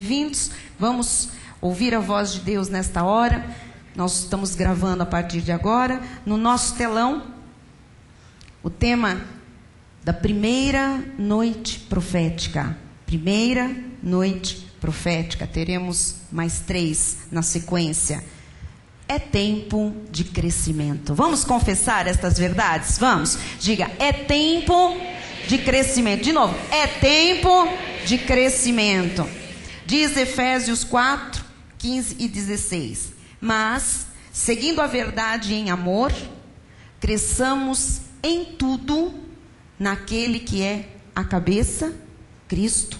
Bem-vindos, vamos ouvir a voz de Deus nesta hora. Nós estamos gravando a partir de agora. No nosso telão, o tema da primeira noite profética. Primeira noite profética. Teremos mais 3 na sequência. É tempo de crescimento. Vamos confessar estas verdades? Vamos. Diga, é tempo de crescimento. De novo, é tempo de crescimento. Diz Efésios 4, 15 e 16. Mas, seguindo a verdade em amor, cresçamos em tudo naquele que é a cabeça, Cristo,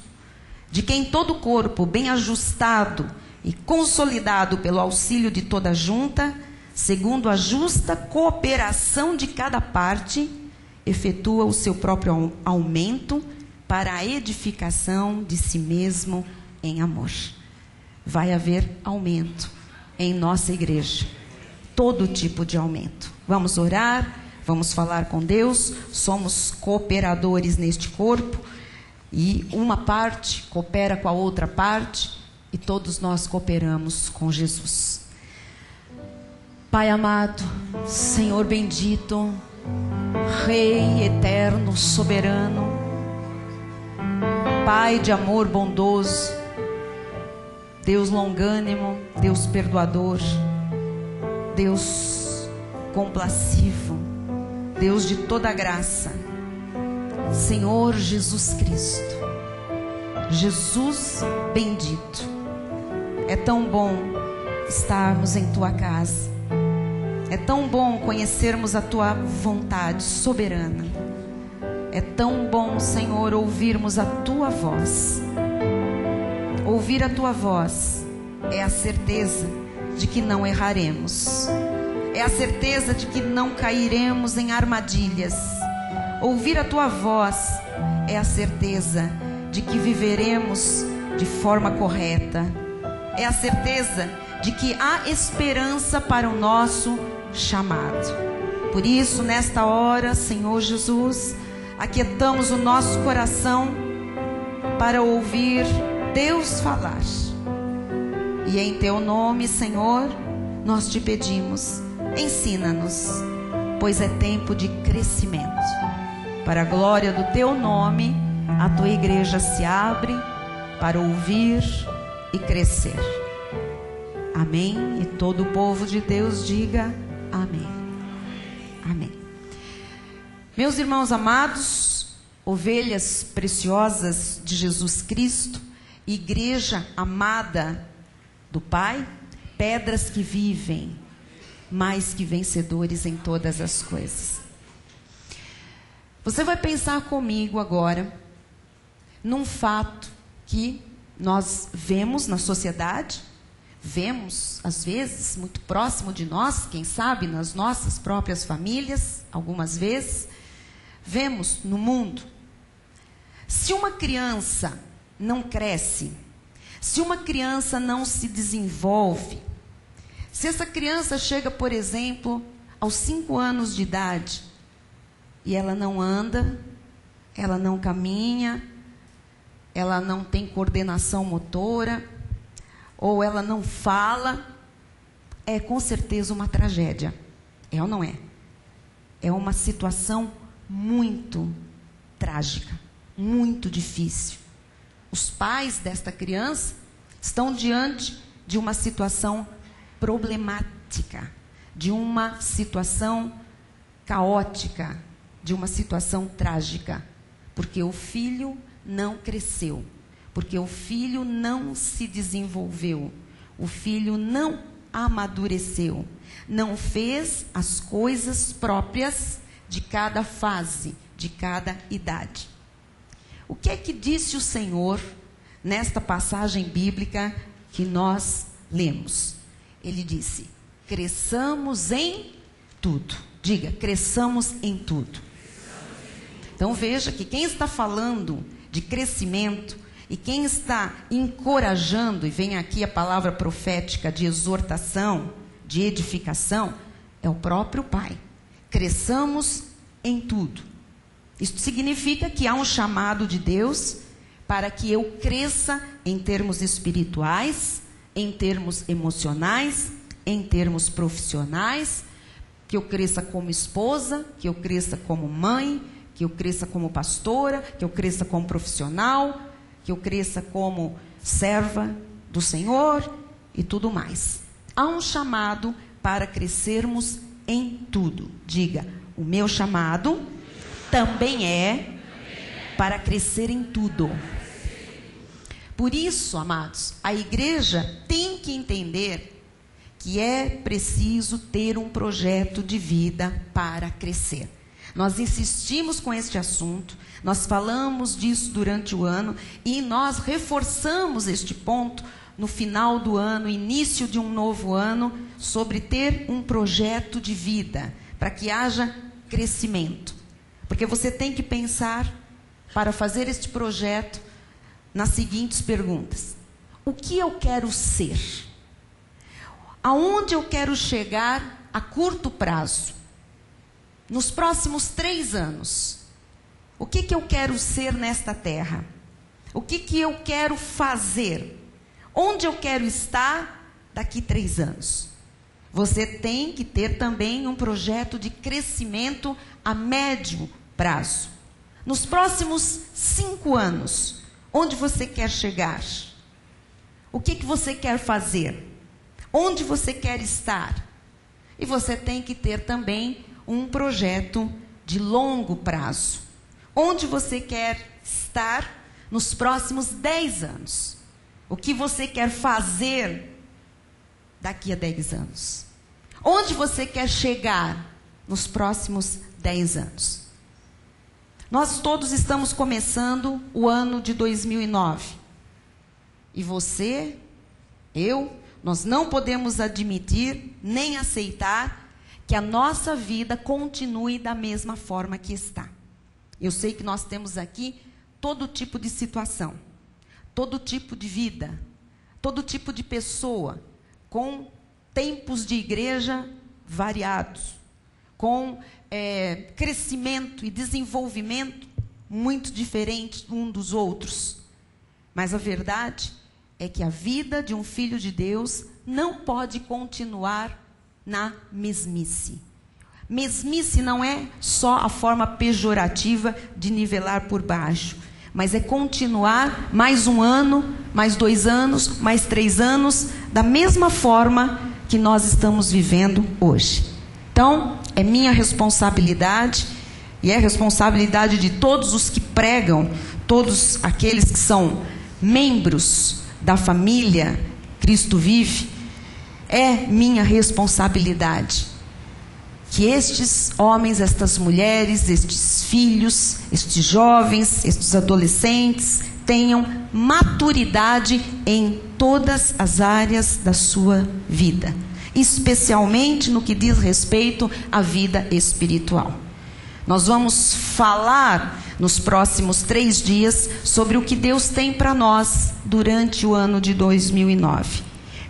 de quem todo o corpo, bem ajustado e consolidado pelo auxílio de toda a junta, segundo a justa cooperação de cada parte, efetua o seu próprio aumento para a edificação de si mesmo em amor. Vai haver aumento em nossa igreja. Todo tipo de aumento. Vamos orar, vamos falar com Deus. Somos cooperadores neste corpo. E uma parte coopera com a outra parte. E todos nós cooperamos com Jesus. Pai amado, Senhor bendito, Rei eterno, soberano, Pai de amor bondoso, Deus longânimo, Deus perdoador, Deus compassivo, Deus de toda graça, Senhor Jesus Cristo, Jesus bendito. É tão bom estarmos em Tua casa, é tão bom conhecermos a Tua vontade soberana, é tão bom, Senhor, ouvirmos a Tua voz. Ouvir a Tua voz é a certeza de que não erraremos. É a certeza de que não cairemos em armadilhas. Ouvir a Tua voz é a certeza de que viveremos de forma correta. É a certeza de que há esperança para o nosso chamado. Por isso, nesta hora, Senhor Jesus, aquietamos o nosso coração para ouvir Deus falar. E em Teu nome, Senhor, nós te pedimos, ensina-nos, pois é tempo de crescimento. Para a glória do Teu nome, a Tua igreja se abre para ouvir e crescer. Amém? E todo o povo de Deus diga amém. Amém. Meus irmãos amados, ovelhas preciosas de Jesus Cristo, igreja amada do Pai, pedras que vivem, mais que vencedores em todas as coisas. Você vai pensar comigo agora num fato que nós vemos na sociedade, vemos às vezes muito próximo de nós, quem sabe nas nossas próprias famílias, algumas vezes, vemos no mundo. Se uma criança não cresce, se uma criança não se desenvolve, se essa criança chega, por exemplo, aos 5 anos de idade, e ela não anda, ela não caminha, ela não tem coordenação motora, ou ela não fala, é com certeza uma tragédia. É ou não é? É uma situação muito trágica, muito difícil. Os pais desta criança estão diante de uma situação problemática, de uma situação caótica, de uma situação trágica, porque o filho não cresceu, porque o filho não se desenvolveu, o filho não amadureceu, não fez as coisas próprias de cada fase, de cada idade. O que é que disse o Senhor nesta passagem bíblica que nós lemos? Ele disse, cresçamos em tudo. Diga, cresçamos em tudo. Então veja que quem está falando de crescimento e quem está encorajando, e vem aqui a palavra profética de exortação, de edificação, é o próprio Pai. Cresçamos em tudo. Isso significa que há um chamado de Deus para que eu cresça em termos espirituais, em termos emocionais, em termos profissionais, que eu cresça como esposa, que eu cresça como mãe, que eu cresça como pastora, que eu cresça como profissional, que eu cresça como serva do Senhor e tudo mais. Há um chamado para crescermos em tudo. Diga, o meu chamado também é para crescer em tudo. Por isso, amados, a igreja tem que entender que é preciso ter um projeto de vida para crescer. Nós insistimos com este assunto, nós falamos disso durante o ano e nós reforçamos este ponto no final do ano, início de um novo ano, sobre ter um projeto de vida, para que haja crescimento. Porque você tem que pensar, para fazer este projeto, nas seguintes perguntas: o que eu quero ser? Aonde eu quero chegar a curto prazo? Nos próximos 3 anos, o que eu quero ser nesta terra? O que eu quero fazer? Onde eu quero estar daqui 3 anos? Você tem que ter também um projeto de crescimento a médio prazo. Nos próximos 5 anos, onde você quer chegar? O que você quer fazer? Onde você quer estar? E você tem que ter também um projeto de longo prazo. Onde você quer estar nos próximos 10 anos? O que você quer fazer daqui a 10 anos? Onde você quer chegar nos próximos 10 anos? Nós todos estamos começando o ano de 2009. E você, eu, nós não podemos admitir nem aceitar que a nossa vida continue da mesma forma que está. Eu sei que nós temos aqui todo tipo de situação, todo tipo de vida, todo tipo de pessoa, com tempos de igreja variados, com crescimento e desenvolvimento muito diferentes um dos outros. Mas a verdade é que a vida de um filho de Deus não pode continuar na mesmice. Mesmice não é só a forma pejorativa de nivelar por baixo, mas é continuar mais 1 ano, mais 2 anos, mais 3 anos, da mesma forma que nós estamos vivendo hoje. Então, é minha responsabilidade e é responsabilidade de todos os que pregam, todos aqueles que são membros da família Cristo Vive, é minha responsabilidade que estes homens, estas mulheres, estes filhos, estes jovens, estes adolescentes tenham maturidade em todas as áreas da sua vida, especialmente no que diz respeito à vida espiritual. Nós vamos falar nos próximos 3 dias sobre o que Deus tem para nós durante o ano de 2009.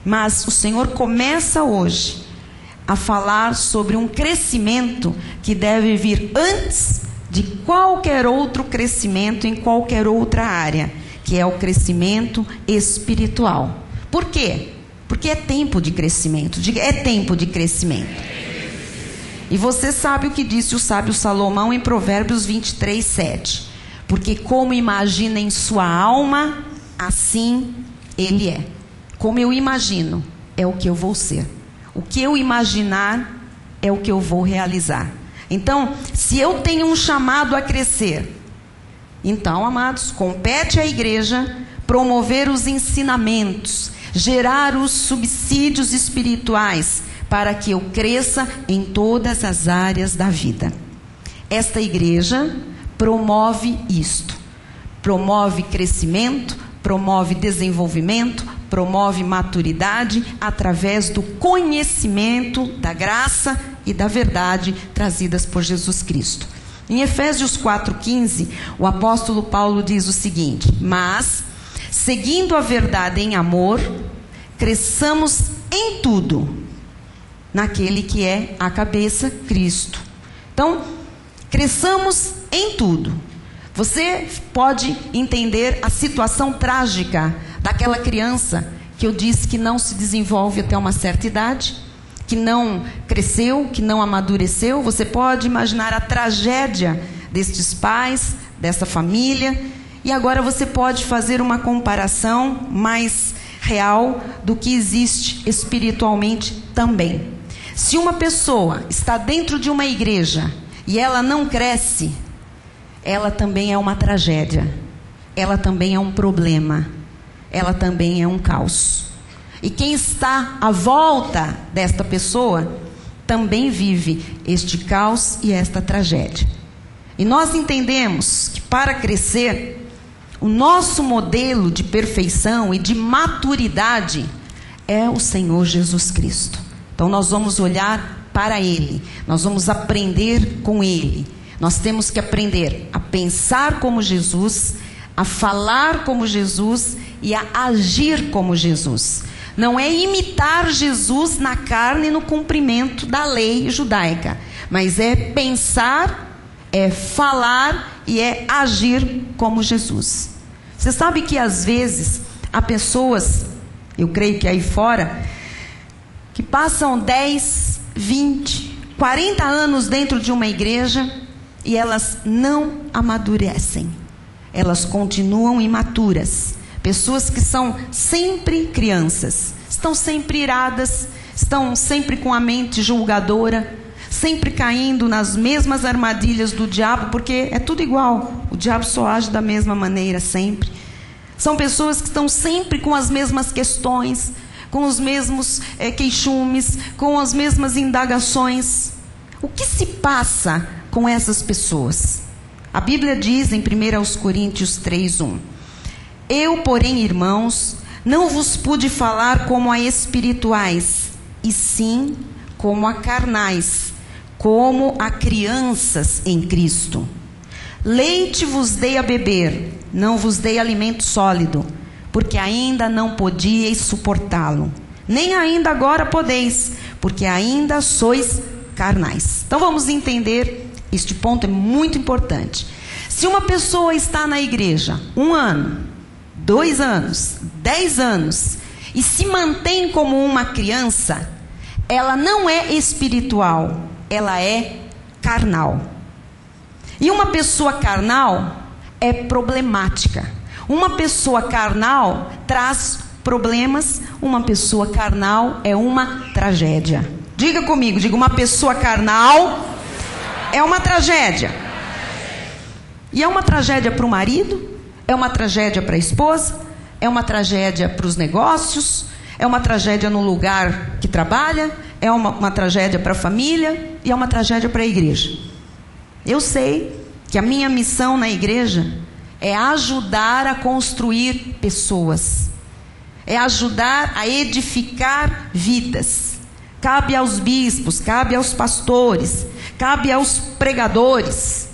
Mas o Senhor começa hoje a falar sobre um crescimento que deve vir antes de qualquer outro crescimento em qualquer outra área, que é o crescimento espiritual. Por quê? Porque é tempo de crescimento. Diga, é tempo de crescimento. E você sabe o que disse o sábio Salomão em Provérbios 23, 7. Porque como imagina em sua alma, assim ele é. Como eu imagino, é o que eu vou ser. O que eu imaginar, é o que eu vou realizar. Então, se eu tenho um chamado a crescer, então, amados, compete à igreja promover os ensinamentos, gerar os subsídios espirituais, para que eu cresça em todas as áreas da vida. Esta igreja promove isto. Promove crescimento, promove desenvolvimento, promove maturidade através do conhecimento da graça e da verdade trazidas por Jesus Cristo. Em Efésios 4,15, o apóstolo Paulo diz o seguinte: mas, seguindo a verdade em amor, cresçamos em tudo naquele que é a cabeça, Cristo. Então, cresçamos em tudo. Você pode entender a situação trágica daquela criança que eu disse que não se desenvolve até uma certa idade, que não cresceu, que não amadureceu. Você pode imaginar a tragédia destes pais, dessa família, e agora você pode fazer uma comparação mais real do que existe espiritualmente também. Se uma pessoa está dentro de uma igreja e ela não cresce, ela também é uma tragédia, ela também é um problema, ela também é um caos. E quem está à volta desta pessoa também vive este caos e esta tragédia. E nós entendemos que para crescer, o nosso modelo de perfeição e de maturidade é o Senhor Jesus Cristo. Então nós vamos olhar para Ele, nós vamos aprender com Ele. Nós temos que aprender a pensar como Jesus, a falar como Jesus e a agir como Jesus. Não é imitar Jesus na carne e no cumprimento da lei judaica, mas é pensar, é falar e é agir como Jesus. Você sabe que às vezes há pessoas, eu creio que aí fora, que passam 10, 20, 40 anos dentro de uma igreja e elas não amadurecem. Elas continuam imaturas. Pessoas que são sempre crianças, estão sempre iradas, estão sempre com a mente julgadora, sempre caindo nas mesmas armadilhas do diabo, porque é tudo igual, o diabo só age da mesma maneira sempre. São pessoas que estão sempre com as mesmas questões, com os mesmos queixumes, com as mesmas indagações. O que se passa com essas pessoas? A Bíblia diz em 1 Coríntios 3:1: Eu, porém, irmãos, não vos pude falar como a espirituais, e sim como a carnais, como a crianças em Cristo. Leite vos dei a beber, não vos dei alimento sólido, porque ainda não podíeis suportá-lo. Nem ainda agora podeis, porque ainda sois carnais. Então vamos entender, este ponto é muito importante. Se uma pessoa está na igreja 1 ano, 2 anos, 10 anos, e se mantém como uma criança, ela não é espiritual, ela é carnal. E uma pessoa carnal é problemática. Uma pessoa carnal traz problemas, uma pessoa carnal é uma tragédia. Diga comigo, diga, uma pessoa carnal é uma tragédia. E é uma tragédia para o marido, é uma tragédia para a esposa, é uma tragédia para os negócios, é uma tragédia no lugar que trabalha, é uma tragédia para a família e é uma tragédia para a igreja. Eu sei que a minha missão na igreja é ajudar a construir pessoas, é ajudar a edificar vidas. Cabe aos bispos, cabe aos pastores, cabe aos pregadores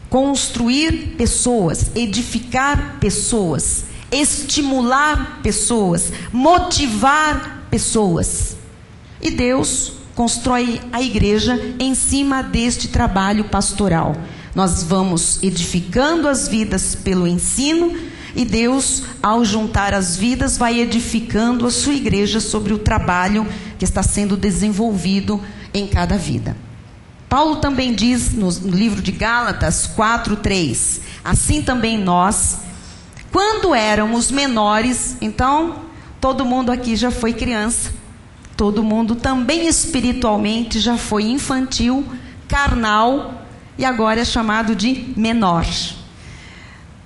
construir pessoas, edificar pessoas, estimular pessoas, motivar pessoas. E Deus constrói a igreja em cima deste trabalho pastoral. Nós vamos edificando as vidas pelo ensino, e Deus, ao juntar as vidas, vai edificando a sua igreja sobre o trabalho que está sendo desenvolvido em cada vida. Paulo também diz no livro de Gálatas 4:3: assim também nós, quando éramos menores, então todo mundo aqui já foi criança, todo mundo também espiritualmente já foi infantil, carnal, e agora é chamado de menor.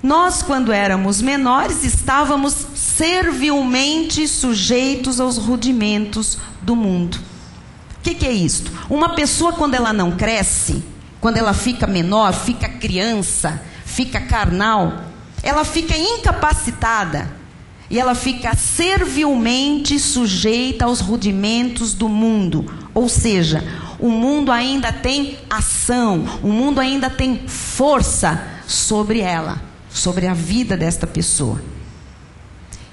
Nós, quando éramos menores, estávamos servilmente sujeitos aos rudimentos do mundo. O que é isto? Uma pessoa, quando ela não cresce, quando ela fica menor, fica criança, fica carnal, ela fica incapacitada e ela fica servilmente sujeita aos rudimentos do mundo. Ou seja, o mundo ainda tem ação, o mundo ainda tem força sobre ela, sobre a vida desta pessoa.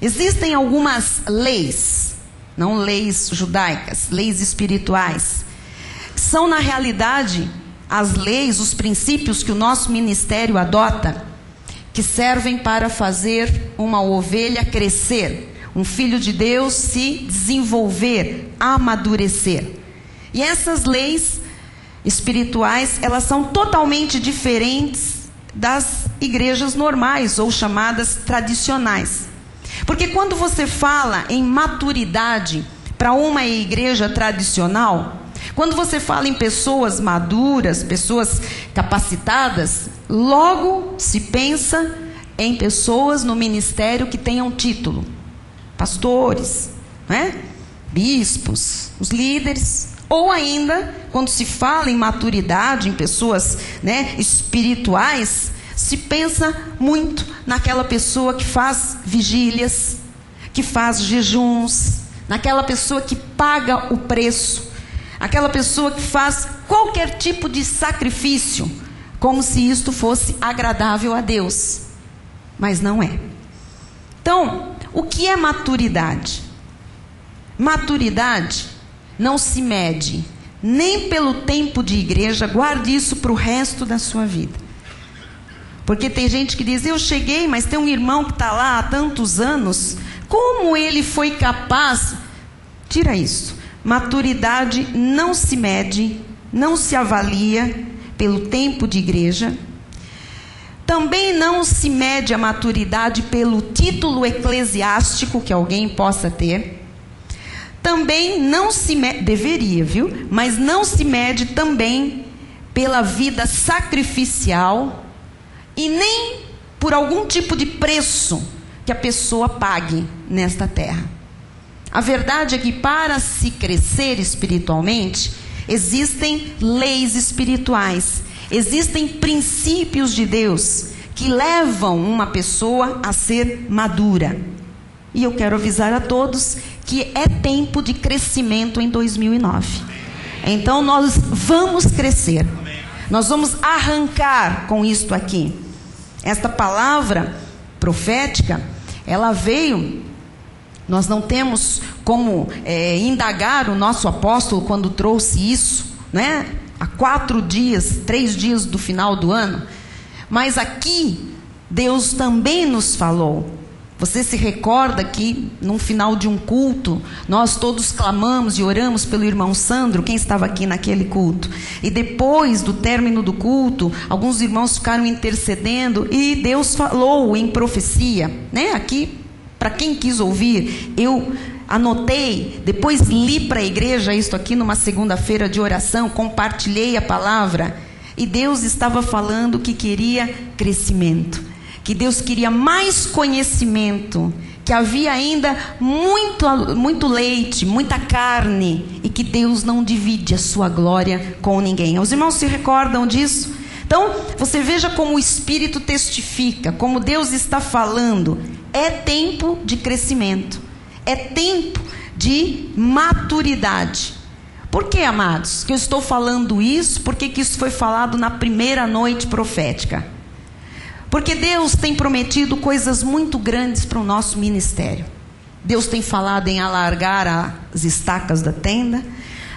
Existem algumas leis, não leis judaicas, leis espirituais, que são na realidade as leis, os princípios que o nosso ministério adota, que servem para fazer uma ovelha crescer, um filho de Deus se desenvolver, amadurecer. E essas leis espirituais, elas são totalmente diferentes das igrejas normais ou chamadas tradicionais. Porque quando você fala em maturidade para uma igreja tradicional, quando você fala em pessoas maduras, pessoas capacitadas, logo se pensa em pessoas no ministério que tenham título. Pastores, né? Bispos, os líderes. Ou ainda, quando se fala em maturidade, em pessoas, né, espirituais, se pensa muito naquela pessoa que faz vigílias, que faz jejuns, naquela pessoa que paga o preço, aquela pessoa que faz qualquer tipo de sacrifício, como se isto fosse agradável a Deus. Mas não é. Então, o que é maturidade? Maturidade não se mede nem pelo tempo de igreja, guarde isso para o resto da sua vida. Porque tem gente que diz, eu cheguei, mas tem um irmão que está lá há tantos anos, como ele foi capaz? Tira isso. Maturidade não se mede, não se avalia pelo tempo de igreja. Também não se mede a maturidade pelo título eclesiástico que alguém possa ter. Também não se mede, deveria, viu? Mas não se mede também pela vida sacrificial e nem por algum tipo de preço que a pessoa pague nesta terra. A verdade é que para se crescer espiritualmente, existem leis espirituais, existem princípios de Deus que levam uma pessoa a ser madura. E eu quero avisar a todos que é tempo de crescimento em 2009. Então nós vamos crescer. Nós vamos arrancar com isto aqui. Esta palavra profética, ela veio. Nós não temos como indagar o nosso apóstolo quando trouxe isso, né? Há 3 dias do final do ano. Mas aqui, Deus também nos falou. Você se recorda que no final de um culto, nós todos clamamos e oramos pelo irmão Sandro, quem estava aqui naquele culto? E depois do término do culto, alguns irmãos ficaram intercedendo e Deus falou em profecia, né? Aqui, para quem quis ouvir, eu anotei, depois li para a igreja isto aqui numa segunda-feira de oração, compartilhei a palavra, e Deus estava falando que queria crescimento. Que Deus queria mais conhecimento, que havia ainda muito leite, muita carne, e que Deus não divide a sua glória com ninguém. Os irmãos se recordam disso? Então, você veja como o Espírito testifica, como Deus está falando. É tempo de crescimento, é tempo de maturidade. Por que, amados, que eu estou falando isso? Por que isso foi falado na primeira noite profética? Porque Deus tem prometido coisas muito grandes para o nosso ministério. Deus tem falado em alargar as estacas da tenda.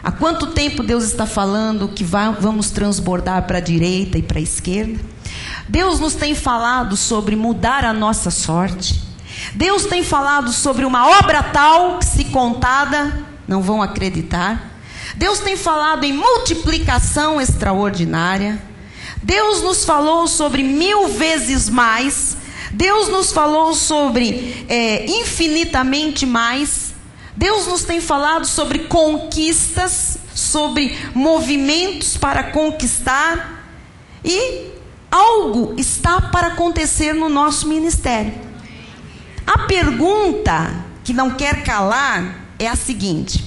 Há quanto tempo Deus está falando que vamos transbordar para a direita e para a esquerda? Deus nos tem falado sobre mudar a nossa sorte. Deus tem falado sobre uma obra tal que, se contada, não vão acreditar. Deus tem falado em multiplicação extraordinária. Deus nos falou sobre 1000 vezes mais. Deus nos falou sobre infinitamente mais. Deus nos tem falado sobre conquistas, sobre movimentos para conquistar. E algo está para acontecer no nosso ministério. A pergunta que não quer calar é a seguinte: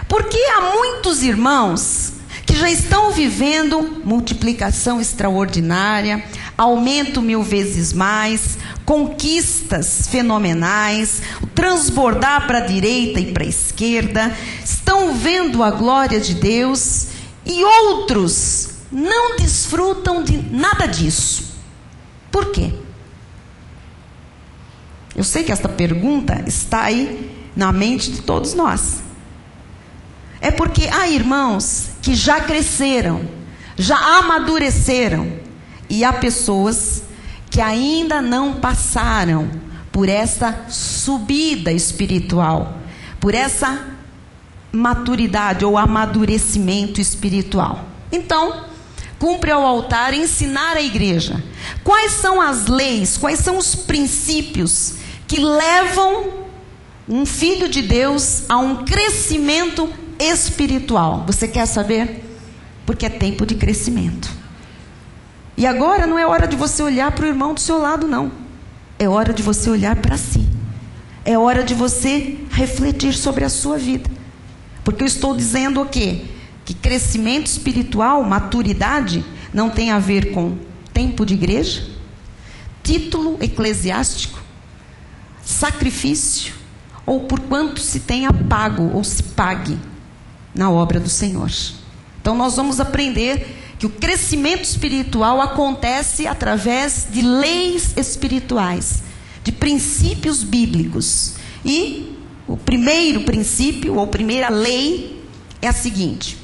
por que há muitos irmãos que já estão vivendo multiplicação extraordinária, aumento 1000 vezes mais, conquistas fenomenais, o transbordar para a direita e para a esquerda, estão vendo a glória de Deus, e outros não desfrutam de nada disso? Por quê? Eu sei que esta pergunta está aí na mente de todos nós. É porque há irmãos que já cresceram, já amadureceram, e há pessoas que ainda não passaram por essa subida espiritual, por essa maturidade ou amadurecimento espiritual. Então, cumpre ao altar ensinar a igreja quais são as leis, quais são os princípios que levam um filho de Deus a um crescimento espiritual. Você quer saber? Porque é tempo de crescimento. E agora não é hora de você olhar para o irmão do seu lado, não. É hora de você olhar para si. É hora de você refletir sobre a sua vida. Porque eu estou dizendo o quê? Que crescimento espiritual, maturidade, não tem a ver com tempo de igreja, título eclesiástico, sacrifício, ou por quanto se tenha pago ou se pague na obra do Senhor. Então nós vamos aprender que o crescimento espiritual acontece através de leis espirituais, de princípios bíblicos. E o primeiro princípio, ou primeira lei, é a seguinte: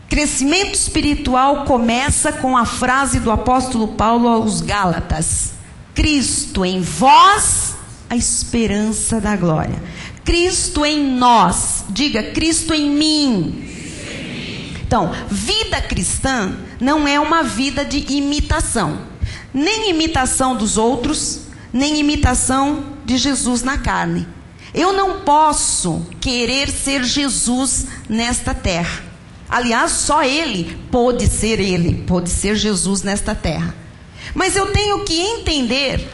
crescimento espiritual começa com a frase do apóstolo Paulo aos Gálatas: Cristo em vós, a esperança da glória. Cristo em nós, diga, Cristo em mim. Então, vida cristã não é uma vida de imitação, nem imitação dos outros, nem imitação de Jesus na carne. Eu não posso querer ser Jesus nesta terra. Aliás, só Ele pôde ser Jesus nesta terra. Mas eu tenho que entender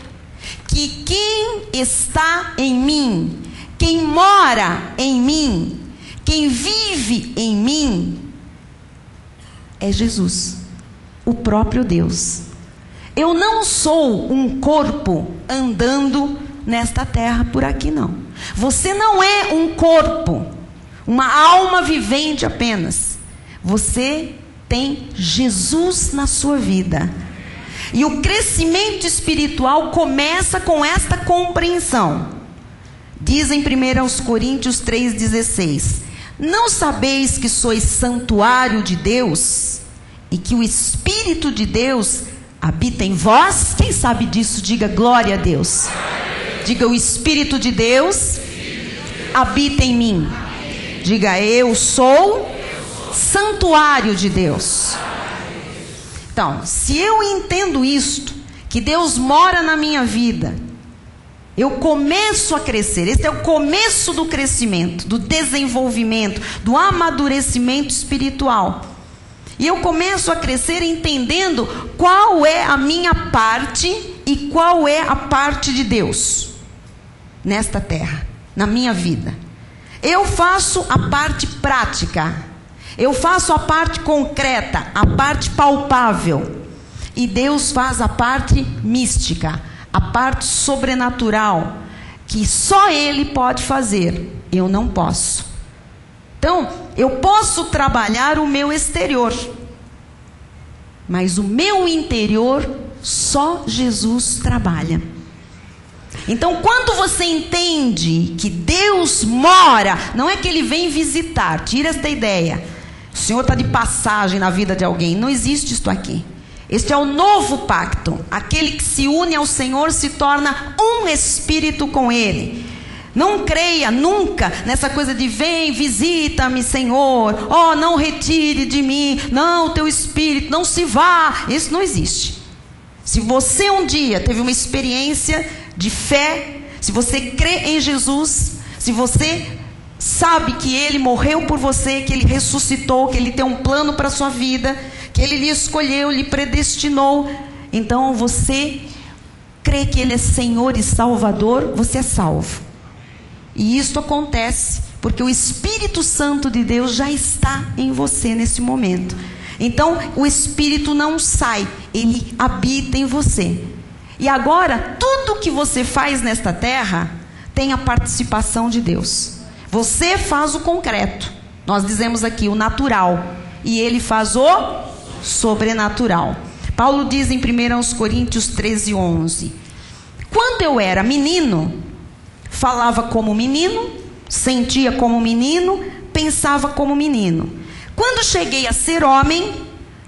que quem está em mim, quem mora em mim, quem vive em mim, é Jesus, o próprio Deus. Eu não sou um corpo andando nesta terra por aqui, não. Você não é um corpo, uma alma vivente apenas. Você tem Jesus na sua vida. E o crescimento espiritual começa com esta compreensão. Diz em 1 Coríntios 3,16: não sabeis que sois santuário de Deus e que o Espírito de Deus habita em vós? Quem sabe disso, diga glória a Deus. Diga, o Espírito de Deus habita em mim. Diga, eu sou santuário de Deus. Então, se eu entendo isto, que Deus mora na minha vida, eu começo a crescer. Esse é o começo do crescimento, do desenvolvimento, do amadurecimento espiritual. E eu começo a crescer entendendo qual é a minha parte e qual é a parte de Deus nesta terra, na minha vida. Eu faço a parte prática, eu faço a parte concreta, a parte palpável. E Deus faz a parte mística, a parte sobrenatural, que só Ele pode fazer, eu não posso. Então, eu posso trabalhar o meu exterior, mas o meu interior só Jesus trabalha. Então, quando você entende que Deus mora, não é que Ele vem visitar, tira esta ideia. O Senhor está de passagem na vida de alguém, não existe isto aqui. Este é o novo pacto. Aquele que se une ao Senhor se torna um espírito com Ele. Não creia nunca nessa coisa de vem, visita-me, Senhor. Oh, não retire de mim. Não, teu espírito, não se vá. Isso não existe. Se você um dia teve uma experiência de fé, se você crê em Jesus, se você sabe que Ele morreu por você, que Ele ressuscitou, que Ele tem um plano para a sua vida, que Ele lhe escolheu, lhe predestinou, então você crê que Ele é Senhor e Salvador, você é salvo. E isso acontece porque o Espírito Santo de Deus já está em você nesse momento. Então o Espírito não sai, ele habita em você. E agora tudo que você faz nesta terra tem a participação de Deus. Você faz o concreto, nós dizemos aqui o natural, e Ele faz o sobrenatural. Paulo diz em 1 Coríntios 13:11: quando eu era menino, falava como menino, sentia como menino, pensava como menino. Quando cheguei a ser homem,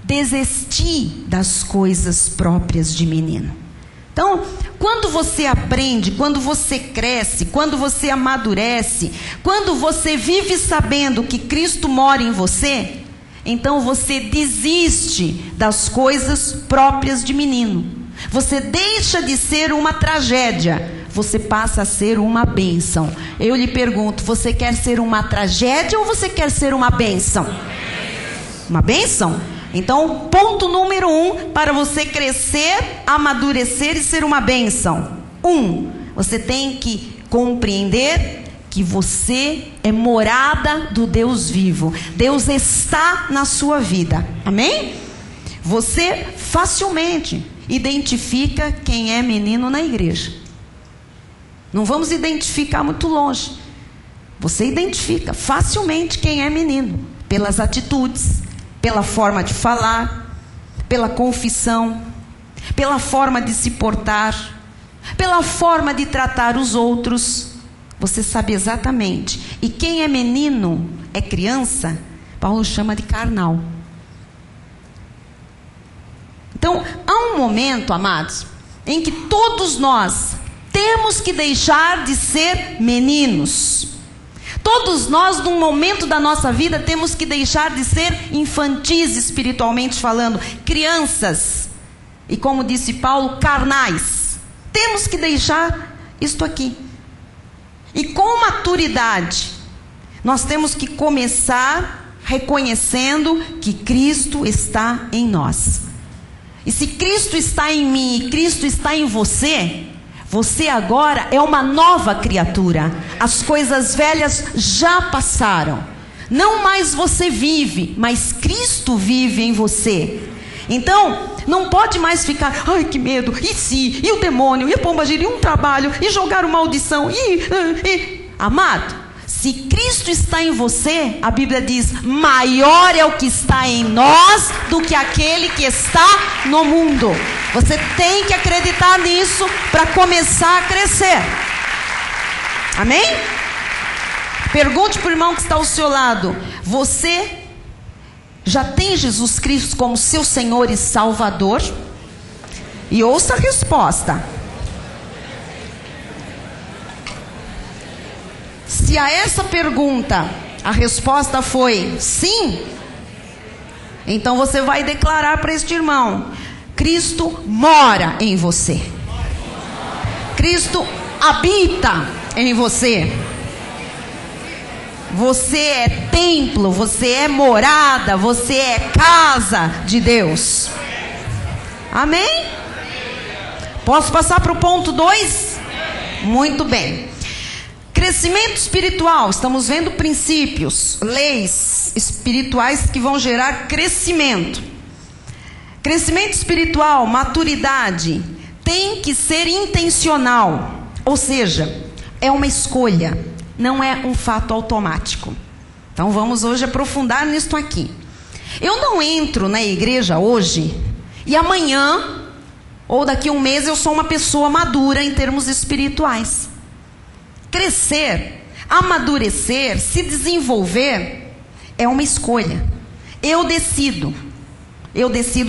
desistir das coisas próprias de menino. Então, quando você aprende, quando você cresce, quando você amadurece, quando você vive sabendo que Cristo mora em você, então você desiste das coisas próprias de menino. Você deixa de ser uma tragédia, você passa a ser uma bênção. Eu lhe pergunto, você quer ser uma tragédia ou você quer ser uma bênção? Uma bênção? Então, ponto número 1 para você crescer, amadurecer e ser uma bênção. 1, você tem que compreender que você é morada do Deus vivo. Deus está na sua vida. Amém? Você facilmente identifica quem é menino na igreja. Não vamos identificar muito longe. Você identifica facilmente quem é menino pelas atitudes, pela forma de falar, pela confissão, pela forma de se portar, pela forma de tratar os outros. Você sabe exatamente. E quem é menino, é criança, Paulo chama de carnal. Então, há um momento, amados, em que todos nós temos que deixar de ser meninos. Todos nós, num momento da nossa vida, temos que deixar de ser infantis espiritualmente falando, crianças. E como disse Paulo, carnais. Temos que deixar isto aqui. E com maturidade, nós temos que começar reconhecendo que Cristo está em nós. E se Cristo está em mim e Cristo está em você, você agora é uma nova criatura. As coisas velhas já passaram. Não mais você vive, mas Cristo vive em você. Então, não pode mais ficar, ai que medo, e se, e o demônio, e a pombagira, e um trabalho, e jogar uma maldição, Amado, se Cristo está em você, a Bíblia diz, maior é o que está em nós do que aquele que está no mundo. Você tem que acreditar nisso para começar a crescer. Amém? Pergunte para o irmão que está ao seu lado, você já tem Jesus Cristo como seu Senhor e Salvador? E ouça a resposta. Se a essa pergunta a resposta foi sim, então você vai declarar para este irmão, Cristo mora em você. Cristo habita em você. Você é templo, você é morada, você é casa de Deus. Amém? Posso passar para o ponto 2? Muito bem. Crescimento espiritual, estamos vendo princípios, leis espirituais que vão gerar crescimento. Crescimento espiritual, maturidade, tem que ser intencional, ou seja, é uma escolha, não é um fato automático. Então vamos hoje aprofundar nisto aqui. Eu não entro na igreja hoje e amanhã ou daqui a um mês eu sou uma pessoa madura em termos espirituais. Crescer, amadurecer, se desenvolver é uma escolha. Eu decido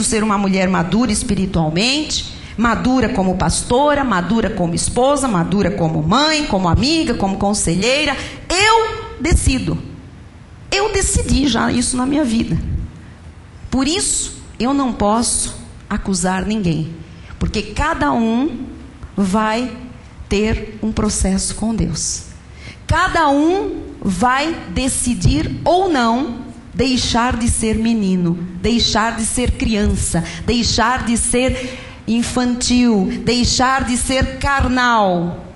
ser uma mulher madura espiritualmente, madura como pastora, madura como esposa, madura como mãe, como amiga, como conselheira. Eu decido. Eu decidi já isso na minha vida. Por isso, eu não posso acusar ninguém. Porque cada um vai ter um processo com Deus. Cada um vai decidir ou não deixar de ser menino, deixar de ser criança, deixar de ser infantil, deixar de ser carnal,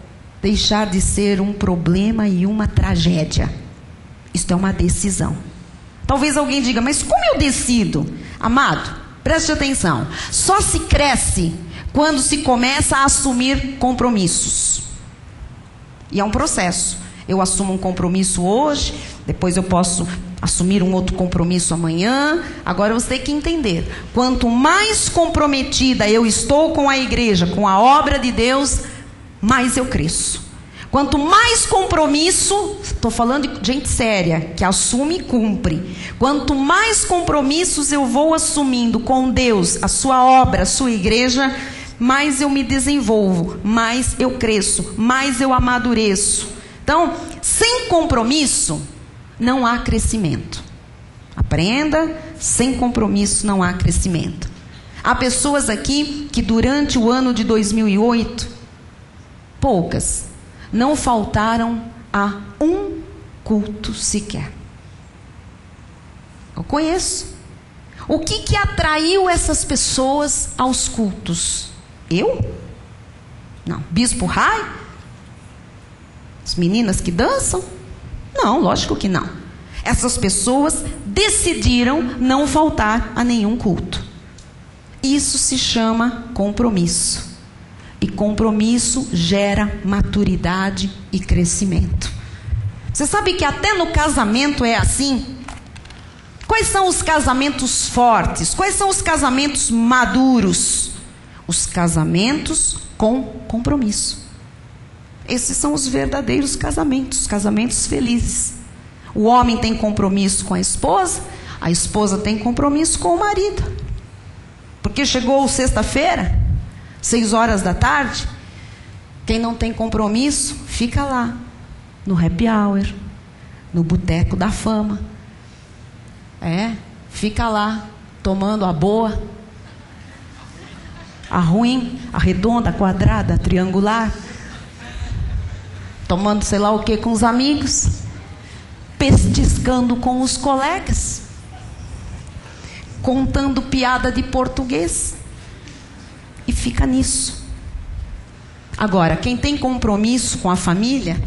deixar de ser um problema e uma tragédia. Isto é uma decisão. Talvez alguém diga, mas como eu decido? Amado, preste atenção. Só se cresce quando se começa a assumir compromissos. E é um processo. Eu assumo um compromisso hoje, depois eu posso assumir um outro compromisso amanhã. Agora você tem que entender, quanto mais comprometida eu estou com a igreja, com a obra de Deus, mais eu cresço. Quanto mais compromisso, estou falando de gente séria, que assume e cumpre. Quanto mais compromissos eu vou assumindo com Deus, a sua obra, a sua igreja, mais eu me desenvolvo, mais eu cresço, mais eu amadureço. Então, sem compromisso, não há crescimento. Aprenda, sem compromisso não há crescimento. Há pessoas aqui que durante o ano de 2008, poucas, não faltaram a um culto sequer. Eu conheço. O que atraiu essas pessoas aos cultos? Eu? Não. Bispo Rai? As meninas que dançam? Não, lógico que não. Essas pessoas decidiram não faltar a nenhum culto. Isso se chama compromisso. E compromisso gera maturidade e crescimento. Você sabe que até no casamento é assim? Quais são os casamentos fortes? Quais são os casamentos maduros? Os casamentos com compromisso. Esses são os verdadeiros casamentos, casamentos felizes. O homem tem compromisso com a esposa tem compromisso com o marido. Porque chegou sexta-feira, 6 horas da tarde, quem não tem compromisso, fica lá, no happy hour, no boteco da fama. Fica lá, tomando a boa, a ruim, a redonda, a quadrada, a triangular, tomando sei lá o que com os amigos, pestiscando com os colegas, contando piada de português, e fica nisso. Agora, quem tem compromisso com a família,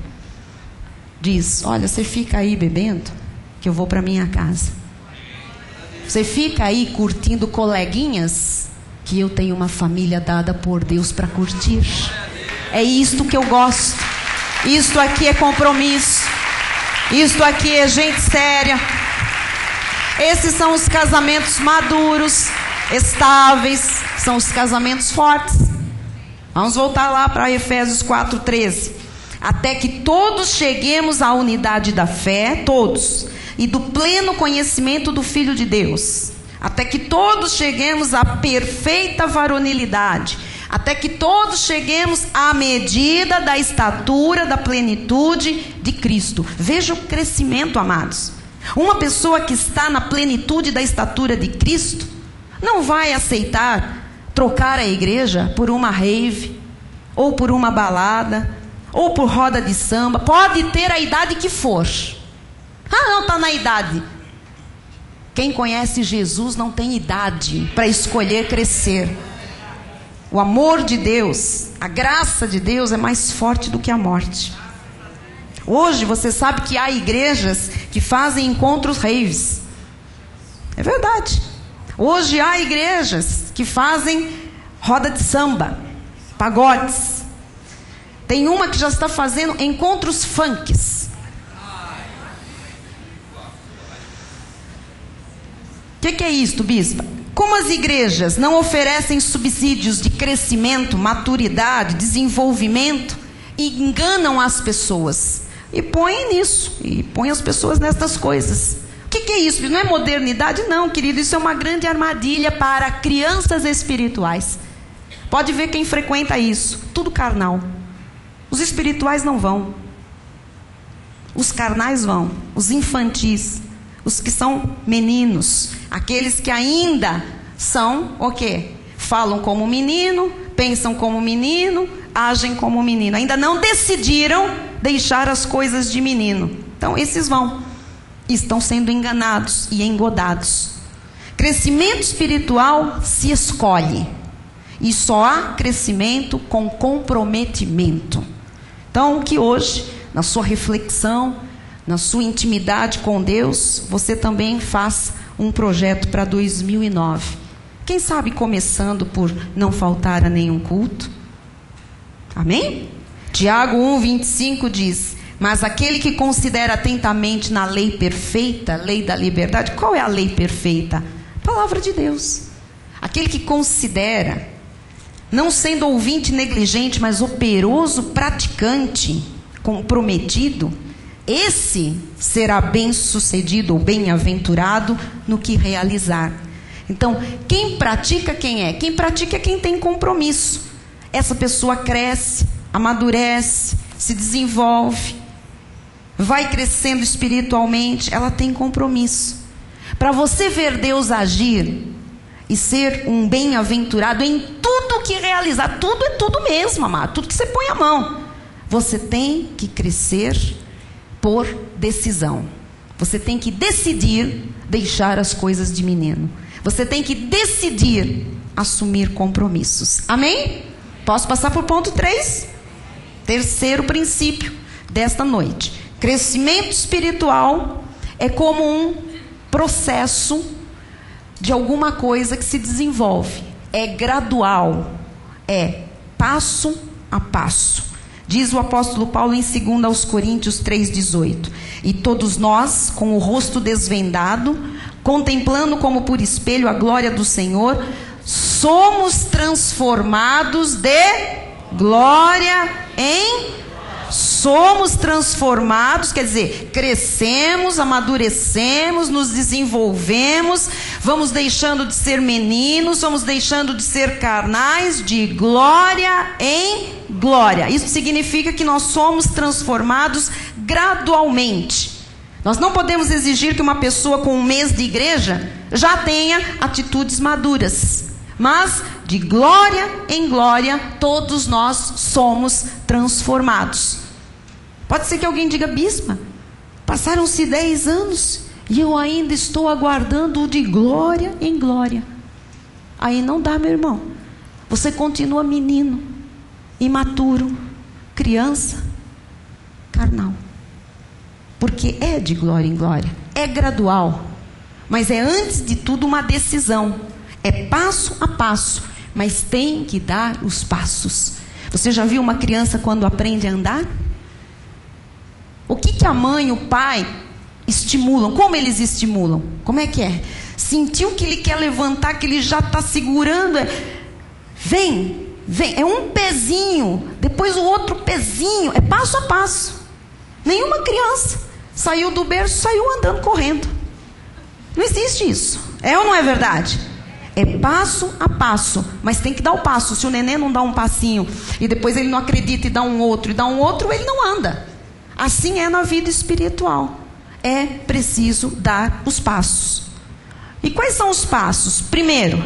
diz: olha, você fica aí bebendo, que eu vou para minha casa. Você fica aí curtindo coleguinhas, que eu tenho uma família dada por Deus para curtir. É isto que eu gosto. Isto aqui é compromisso. Isto aqui é gente séria. Esses são os casamentos maduros, estáveis, são os casamentos fortes. Vamos voltar lá para Efésios 4:13. Até que todos cheguemos à unidade da fé, todos, e do pleno conhecimento do Filho de Deus. Até que todos cheguemos à perfeita varonilidade. Até que todos cheguemos à medida da estatura, da plenitude de Cristo. Veja o crescimento, amados. Uma pessoa que está na plenitude da estatura de Cristo não vai aceitar trocar a igreja por uma rave, ou por uma balada, ou por roda de samba. Pode ter a idade que for. Ah, não, está na idade. Quem conhece Jesus não tem idade para escolher crescer. O amor de Deus, a graça de Deus é mais forte do que a morte. Hoje você sabe que há igrejas que fazem encontros raves. É verdade. Hoje há igrejas que fazem roda de samba, pagodes. Tem uma que já está fazendo encontros funks. O que é isto, bispa? Como as igrejas não oferecem subsídios de crescimento, maturidade, desenvolvimento, enganam as pessoas e põem nisso, e põem as pessoas nessas coisas. O que é isso? Não é modernidade? Não, querido, isso é uma grande armadilha para crianças espirituais. Pode ver quem frequenta isso, tudo carnal. Os espirituais não vão. Os carnais vão, os infantis, os que são meninos, aqueles que ainda são o quê? Falam como menino, pensam como menino, agem como menino. Ainda não decidiram deixar as coisas de menino. Então esses vão. Estão sendo enganados e engodados. Crescimento espiritual se escolhe. E só há crescimento com comprometimento. Então que hoje, na sua reflexão, na sua intimidade com Deus, você também faça um projeto para 2009. Quem sabe começando por não faltar a nenhum culto? Amém? Tiago 1:25 diz: mas aquele que considera atentamente na lei perfeita, lei da liberdade. Qual é a lei perfeita? A palavra de Deus. Aquele que considera, não sendo ouvinte negligente, mas operoso praticante, comprometido, esse será bem-sucedido ou bem-aventurado no que realizar. Então, quem pratica, quem é? Quem pratica é quem tem compromisso. Essa pessoa cresce, amadurece, se desenvolve, vai crescendo espiritualmente, ela tem compromisso. Para você ver Deus agir e ser um bem-aventurado em tudo que realizar, tudo é tudo mesmo, amado, tudo que você põe a mão, você tem que crescer por decisão. Você tem que decidir deixar as coisas de menino. Você tem que decidir assumir compromissos. Amém? Posso passar para o ponto 3? Terceiro princípio desta noite. Crescimento espiritual é como um processo de alguma coisa que se desenvolve. É gradual. É passo a passo. Diz o apóstolo Paulo em 2 Coríntios 3,18. E todos nós, com o rosto desvendado, contemplando como por espelho a glória do Senhor, somos transformados de glória em... Somos transformados, quer dizer, crescemos, amadurecemos, nos desenvolvemos, vamos deixando de ser meninos, vamos deixando de ser carnais, de glória em glória. Isso significa que nós somos transformados gradualmente. Nós não podemos exigir que uma pessoa com um mês de igreja já tenha atitudes maduras. Mas, de glória em glória, todos nós somos transformados. Pode ser que alguém diga: bispa, passaram-se 10 anos e eu ainda estou aguardando o de glória em glória. Aí não dá, meu irmão. Você continua menino, imaturo, criança, carnal. Porque é de glória em glória, é gradual, mas é antes de tudo uma decisão, é passo a passo, mas tem que dar os passos. Você já viu uma criança quando aprende a andar? O que a mãe e o pai estimulam? Como eles estimulam? Como é que é? Sentiu que ele quer levantar, que ele já está segurando, vem, é um pezinho, depois o outro pezinho, é passo a passo. Nenhuma criança saiu do berço, saiu andando, correndo. Não existe isso. É ou não é verdade? É passo a passo, mas tem que dar o passo. Se o neném não dá um passinho e depois ele não acredita e dá um outro, ele não anda. Assim é na vida espiritual. É preciso dar os passos. E quais são os passos? Primeiro,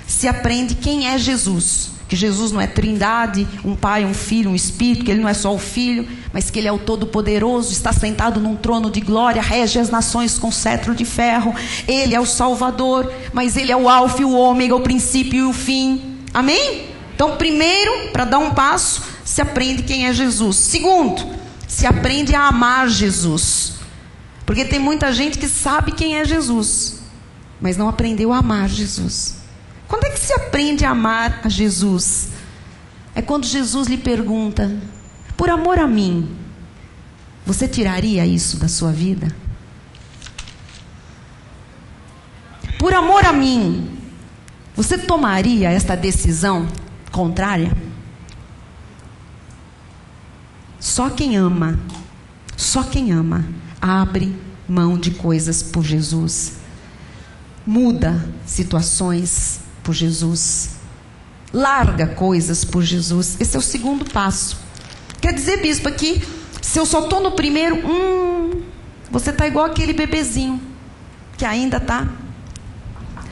se aprende quem é Jesus. Que Jesus não é trindade, um pai, um filho, um espírito, que ele não é só o filho, mas que ele é o todo-poderoso, está sentado num trono de glória, rege as nações com cetro de ferro. Ele é o Salvador, mas ele é o alfa e o ômega, o princípio e o fim. Amém? Então, primeiro, para dar um passo, se aprende quem é Jesus. Segundo, se aprende a amar Jesus. Porque tem muita gente que sabe quem é Jesus, mas não aprendeu a amar Jesus. Quando é que se aprende a amar a Jesus? É quando Jesus lhe pergunta: por amor a mim, você tiraria isso da sua vida? Por amor a mim, você tomaria esta decisão contrária? Só quem ama, abre mão de coisas por Jesus. Muda situações por Jesus. Larga coisas por Jesus. Esse é o segundo passo. Quer dizer, bispo, que se eu só estou no primeiro, você está igual aquele bebezinho que ainda está.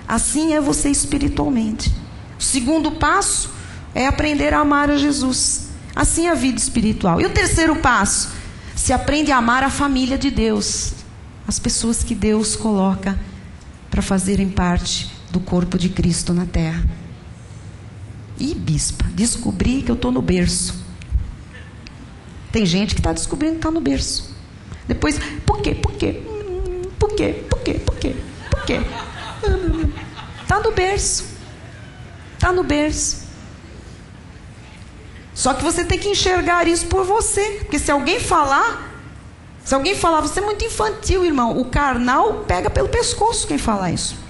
Assim é você espiritualmente. O segundo passo é aprender a amar a Jesus. Assim é a vida espiritual. E o terceiro passo? Se aprende a amar a família de Deus. As pessoas que Deus coloca para fazerem parte do corpo de Cristo na terra. E bispa, descobri que eu estou no berço. Tem gente que está descobrindo que está no berço. Depois, por quê? Está no berço. Está no berço. Só que você tem que enxergar isso por você. Porque se alguém falar, você é muito infantil, irmão. O carnal pega pelo pescoço quem falar isso.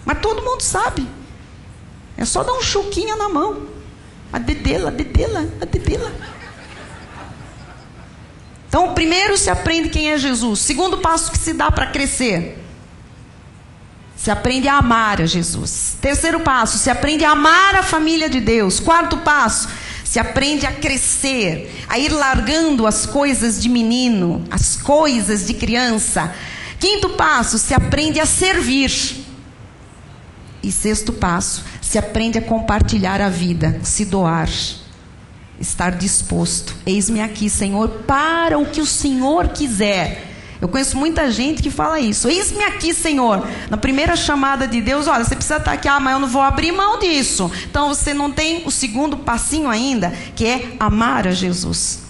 Mas todo mundo sabe. É só dar um chuquinha na mão. A dedela. Então, primeiro se aprende quem é Jesus. Segundo passo que se dá para crescer, se aprende a amar a Jesus. Terceiro passo, se aprende a amar a família de Deus. Quarto passo, se aprende a crescer, a ir largando as coisas de menino, as coisas de criança. Quinto passo, se aprende a servir. E sexto passo, se aprende a compartilhar a vida, se doar, estar disposto. Eis-me aqui, Senhor, para o que o Senhor quiser. Eu conheço muita gente que fala isso. Eis-me aqui, Senhor. Na primeira chamada de Deus, olha, você precisa estar aqui. Mas eu não vou abrir mão disso. Então você não tem o segundo passinho ainda, que é amar a Jesus.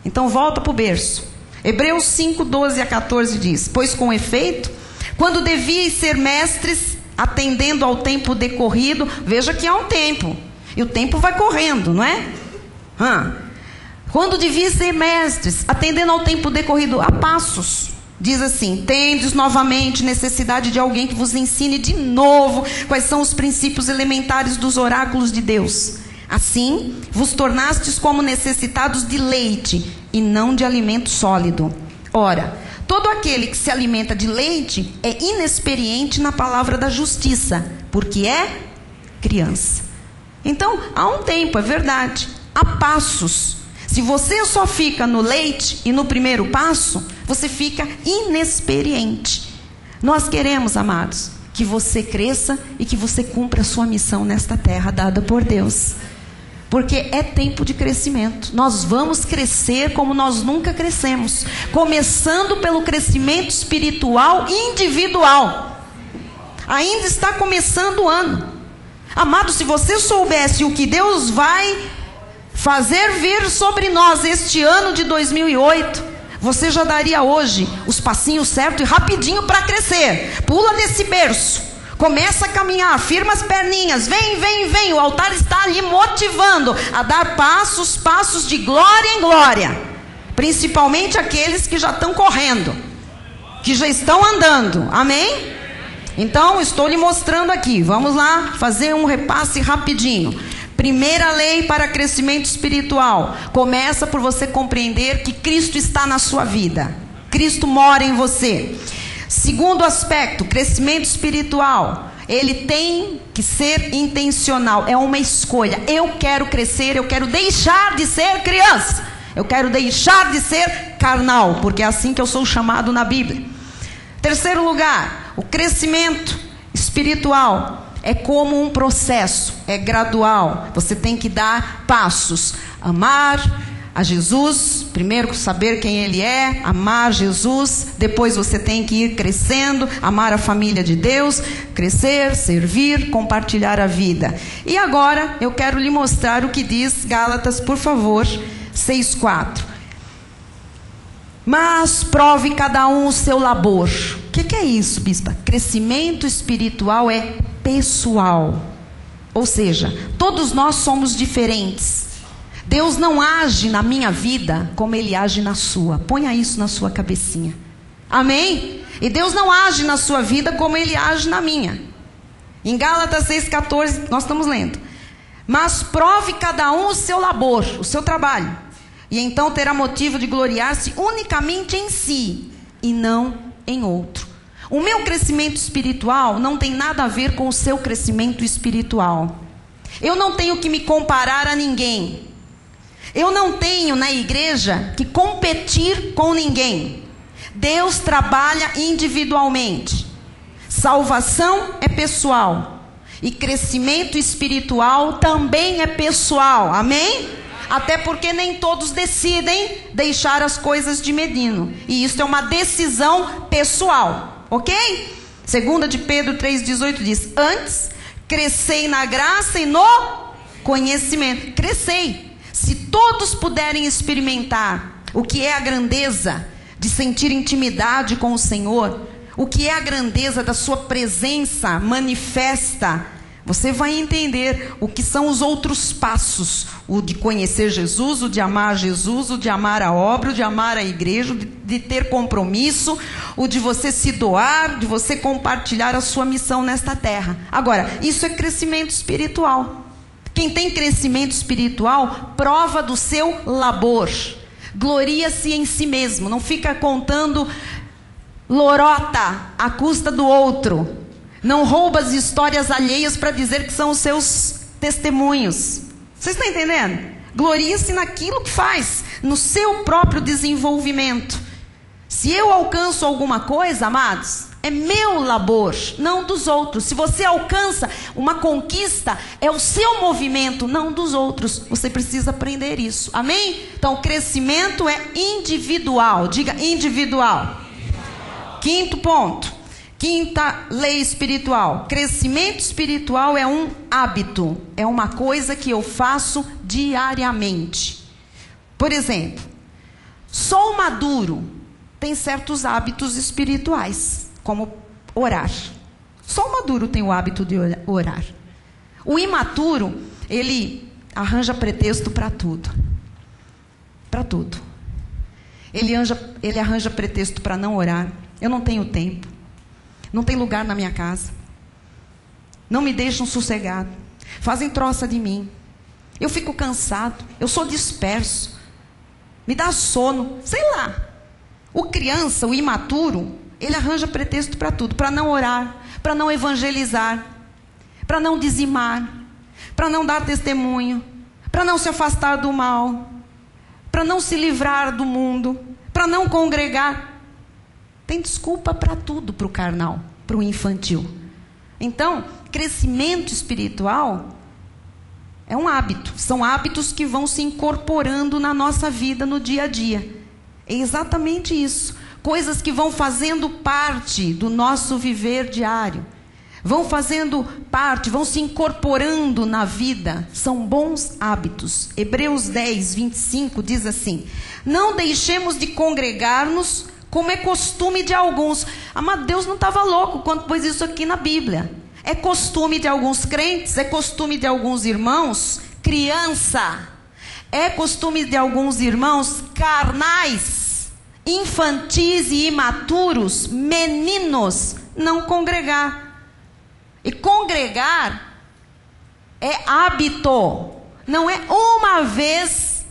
Então volta para o berço. Hebreus 5, 12 a 14 diz: pois com efeito, quando devíeis ser mestres, atendendo ao tempo decorrido, veja que há um tempo. E o tempo vai correndo, não é? Quando devíeis ser mestres, atendendo ao tempo decorrido, a passos. Diz assim: tendes novamente necessidade de alguém que vos ensine de novo quais são os princípios elementares dos oráculos de Deus. Assim, vos tornastes como necessitados de leite e não de alimento sólido. Ora, todo aquele que se alimenta de leite é inexperiente na palavra da justiça, porque é criança. Então, há um tempo, é verdade, há passos. Se você só fica no leite e no primeiro passo, você fica inexperiente. Nós queremos, amados, que você cresça e que você cumpra a sua missão nesta terra dada por Deus. Porque é tempo de crescimento. Nós vamos crescer como nós nunca crescemos. Começando pelo crescimento espiritual individual. Ainda está começando o ano. Amado, se você soubesse o que Deus vai fazer vir sobre nós este ano de 2008, você já daria hoje os passinhos certos e rapidinho para crescer. Pula desse berço, começa a caminhar, firma as perninhas, vem, o altar está lhe motivando a dar passos de glória em glória, principalmente aqueles que já estão correndo, que já estão andando, amém? Então estou lhe mostrando aqui, vamos lá fazer um repasse rapidinho. Primeira lei para crescimento espiritual, começa por você compreender que Cristo está na sua vida. Cristo mora em você. Segundo aspecto, crescimento espiritual, ele tem que ser intencional, é uma escolha. Eu quero crescer, eu quero deixar de ser criança, eu quero deixar de ser carnal, porque é assim que eu sou chamado na Bíblia. Terceiro lugar, o crescimento espiritual é como um processo, é gradual. Você tem que dar passos. Amar a Jesus, primeiro saber quem Ele é, amar Jesus. Depois você tem que ir crescendo, amar a família de Deus, crescer, servir, compartilhar a vida. E agora eu quero lhe mostrar o que diz Gálatas, por favor, 6:4. Mas prove cada um o seu labor. O que é isso, bispa? Crescimento espiritual é pessoal. Ou seja, todos nós somos diferentes. Deus não age na minha vida como Ele age na sua. Ponha isso na sua cabecinha. Amém? E Deus não age na sua vida como Ele age na minha. Em Gálatas 6,14, nós estamos lendo. Mas prove cada um o seu labor, o seu trabalho. E então terá motivo de gloriar-se unicamente em si e não em outro. O meu crescimento espiritual não tem nada a ver com o seu crescimento espiritual. Eu não tenho que me comparar a ninguém. Eu não tenho na igreja que competir com ninguém. Deus trabalha individualmente. Salvação é pessoal. E crescimento espiritual também é pessoal. Amém? Até porque nem todos decidem deixar as coisas de menino. E isso é uma decisão pessoal. Ok? 2 de Pedro 3,18 diz: antes, crescei na graça e no conhecimento. Crescei. Se todos puderem experimentar o que é a grandeza de sentir intimidade com o Senhor, o que é a grandeza da sua presença manifesta, você vai entender o que são os outros passos. O de conhecer Jesus, o de amar Jesus, o de amar a obra, o de amar a igreja, o de ter compromisso, o de você se doar, de você compartilhar a sua missão nesta terra. Agora, isso é crescimento espiritual. Quem tem crescimento espiritual, prova do seu labor. Gloria-se em si mesmo. Não fica contando lorota à custa do outro. Não rouba as histórias alheias para dizer que são os seus testemunhos. Vocês estão entendendo? Gloria-se naquilo que faz, no seu próprio desenvolvimento. Se eu alcanço alguma coisa, amados, é meu labor, não dos outros. Se você alcança uma conquista, é o seu movimento, não dos outros. Você precisa aprender isso. Amém? Então, o crescimento é individual. Diga individual. Quinto ponto. Quinta lei espiritual. Crescimento espiritual é um hábito. É uma coisa que eu faço diariamente. Por exemplo, sou maduro. Tem certos hábitos espirituais, como orar. Só o maduro tem o hábito de orar. O imaturo, ele arranja pretexto para tudo. Para tudo. Ele arranja pretexto para não orar. Eu não tenho tempo. Não tem lugar na minha casa. Não me deixam sossegado. Fazem troça de mim. Eu fico cansado. Eu sou disperso. Me dá sono. Sei lá. O criança, o imaturo, ele arranja pretexto para tudo. Para não orar. Para não evangelizar. Para não dizimar. Para não dar testemunho. Para não se afastar do mal. Para não se livrar do mundo. Para não congregar. Tem desculpa para tudo, para o carnal, para o infantil. Então, crescimento espiritual é um hábito. São hábitos que vão se incorporando na nossa vida, no dia a dia. É exatamente isso. Coisas que vão fazendo parte do nosso viver diário. Vão fazendo parte, vão se incorporando na vida. São bons hábitos. Hebreus 10, 25 diz assim: não deixemos de congregar-nos, como é costume de alguns. Amado, Deus não estava louco quando pôs isso aqui na Bíblia. É costume de alguns crentes, é costume de alguns irmãos, criança. É costume de alguns irmãos carnais, infantis e imaturos, meninos, não congregar. E congregar é hábito. Não é uma vez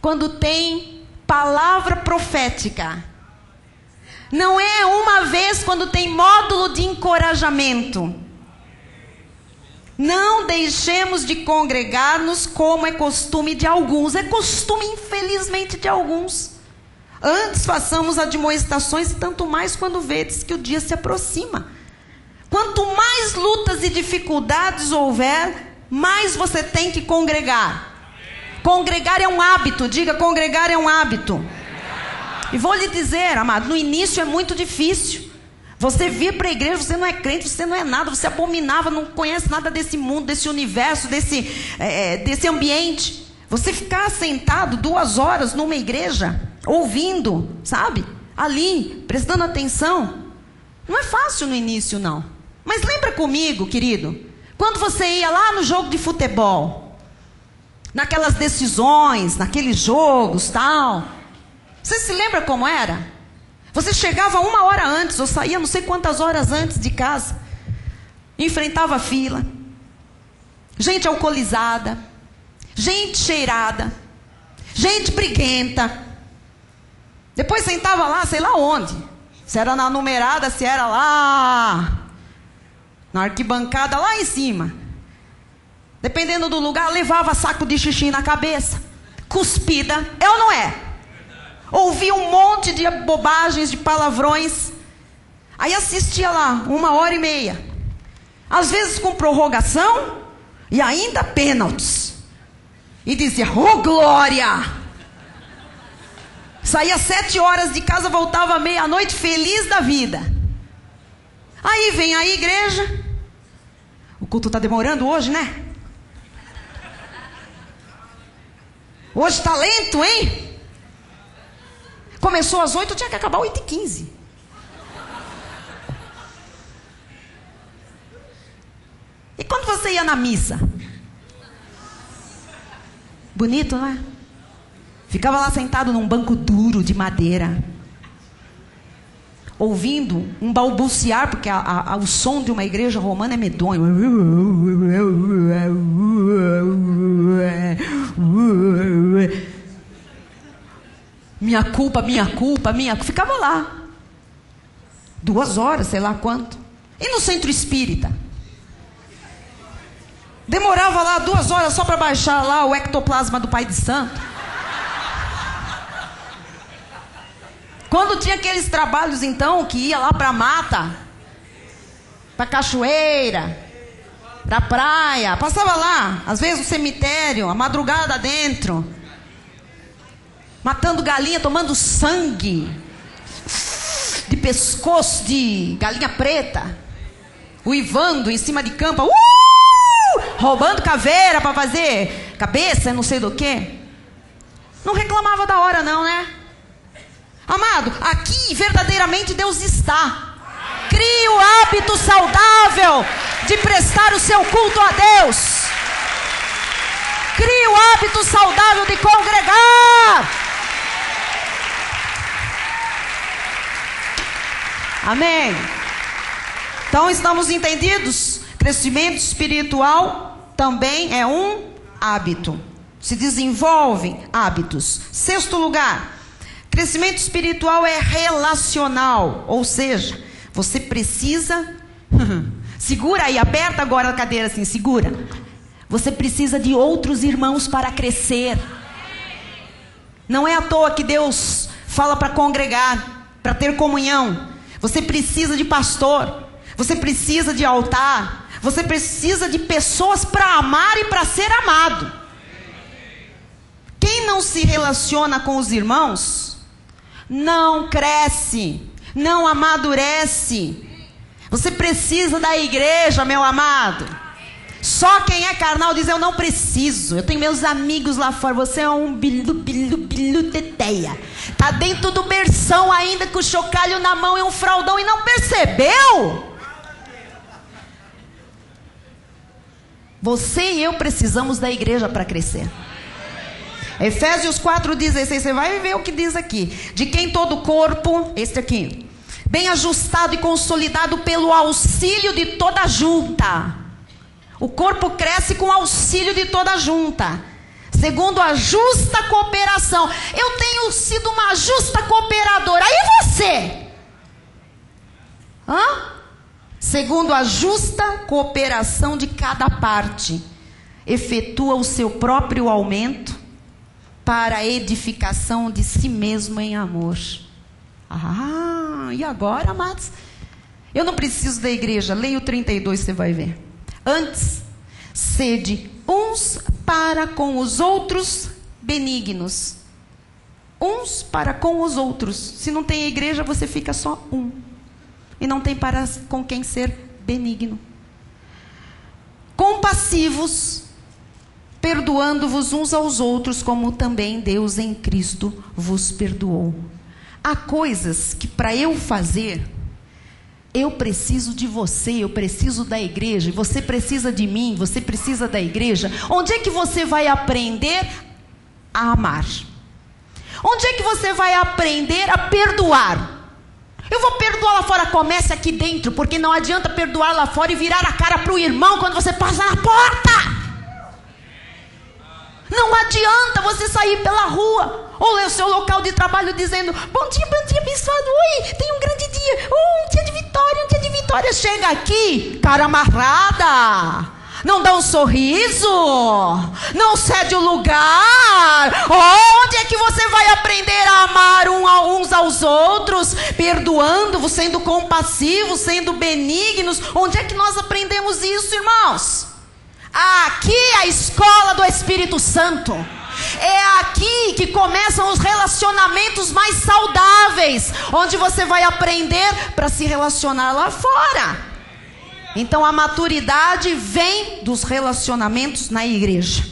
quando tem palavra profética. Não é uma vez quando tem módulo de encorajamento. Não deixemos de congregar-nos como é costume de alguns. É costume, infelizmente, de alguns. Antes façamos admoestações, e tanto mais quando vedes que o dia se aproxima. Quanto mais lutas e dificuldades houver, mais você tem que congregar. Congregar é um hábito. Diga, congregar é um hábito. E vou lhe dizer, amado, no início é muito difícil. Você vir para a igreja, você não é crente, você não é nada, você abominava, não conhece nada desse mundo, desse universo, desse ambiente. Você ficar sentado 2 horas numa igreja, ouvindo, sabe? Ali, prestando atenção. Não é fácil no início, não. Mas lembra comigo, querido, quando você ia lá no jogo de futebol, naquelas decisões, naqueles jogos, tal. Você se lembra como era? Você chegava 1 hora antes, ou saía não sei quantas horas antes de casa. Enfrentava a fila. Gente alcoolizada. Gente cheirada. Gente briguenta. Depois sentava lá, sei lá onde. Se era na numerada, se era lá na arquibancada, lá em cima. Dependendo do lugar, levava saco de xixi na cabeça. Cuspida. É ou não é? Ouvia um monte de bobagens, de palavrões. Aí assistia lá 1h30. Às vezes com prorrogação e ainda pênaltis. E dizia, ô glória! Saía 7 horas de casa, voltava meia-noite, feliz da vida. Aí vem a igreja. O culto está demorando hoje, né? Hoje está lento, hein? Começou às 8, tinha que acabar 8h15. E quando você ia na missa? Bonito, não é? Ficava lá sentado num banco duro de madeira, ouvindo um balbuciar, porque o som de uma igreja romana é medonho. Minha culpa, minha culpa, minha culpa. Ficava lá. 2 horas, sei lá quanto. E no centro espírita? Demorava lá 2 horas só para baixar lá o ectoplasma do Pai de Santo. Quando tinha aqueles trabalhos, então, que ia lá para a mata, para cachoeira, para praia, passava lá, às vezes no cemitério, a madrugada dentro, matando galinha, tomando sangue de pescoço de galinha preta, uivando em cima de campa, roubando caveira para fazer cabeça, não sei do que. Não reclamava da hora não, né? Amado, aqui verdadeiramente Deus está. Crie o hábito saudável de prestar o seu culto a Deus. Crie o hábito saudável de congregar. Amém. Então estamos entendidos? Crescimento espiritual também é um hábito. Se desenvolvem hábitos. 6º lugar, crescimento espiritual é relacional. Ou seja, você precisa... segura aí, aperta agora a cadeira assim, segura. Você precisa de outros irmãos para crescer. Não é à toa que Deus fala para congregar, para ter comunhão. Você precisa de pastor. Você precisa de altar. Você precisa de pessoas para amar e para ser amado. Quem não se relaciona com os irmãos, não cresce, não amadurece. Você precisa da igreja, meu amado. Só quem é carnal diz, eu não preciso. Eu tenho meus amigos lá fora. Você é um bilu teteia. Tá dentro do berção ainda com o chocalho na mão e um fraldão e não percebeu? Você e eu precisamos da igreja para crescer. Efésios 4,16, você vai ver o que diz aqui. De quem todo o corpo, este aqui, bem ajustado e consolidado pelo auxílio de toda a junta. O corpo cresce com o auxílio de toda a junta, segundo a justa cooperação. Eu tenho sido uma justa cooperadora. E você? Segundo a justa cooperação de cada parte, efetua o seu próprio aumento para a edificação de si mesmo em amor. E agora, amados? Eu não preciso da igreja. Leia o 32, você vai ver. Antes, sede uns para com os outros benignos. Uns para com os outros. Se não tem igreja, você fica só um. E não tem para com quem ser benigno. Compassivos, perdoando-vos uns aos outros, como também Deus em Cristo vos perdoou. Há coisas que para eu fazer, eu preciso de você, eu preciso da igreja, você precisa de mim, você precisa da igreja. Onde é que você vai aprender a amar? Onde é que você vai aprender a perdoar? Eu vou perdoar lá fora, comece aqui dentro, porque não adianta perdoar lá fora e virar a cara para o irmão quando você passa na porta. Não adianta você sair pela rua ou o seu local de trabalho dizendo, bom dia abençoado, oi, tem um grande dia, um dia de vitória, chega aqui, cara amarrada, não dá um sorriso, não cede o lugar. Onde é que você vai aprender a amar uns aos outros, perdoando, sendo compassivos, sendo benignos? Onde é que nós aprendemos isso, irmãos? Aqui é a escola do Espírito Santo. É aqui que começam os relacionamentos mais saudáveis, onde você vai aprender para se relacionar lá fora. Então a maturidade vem dos relacionamentos na igreja.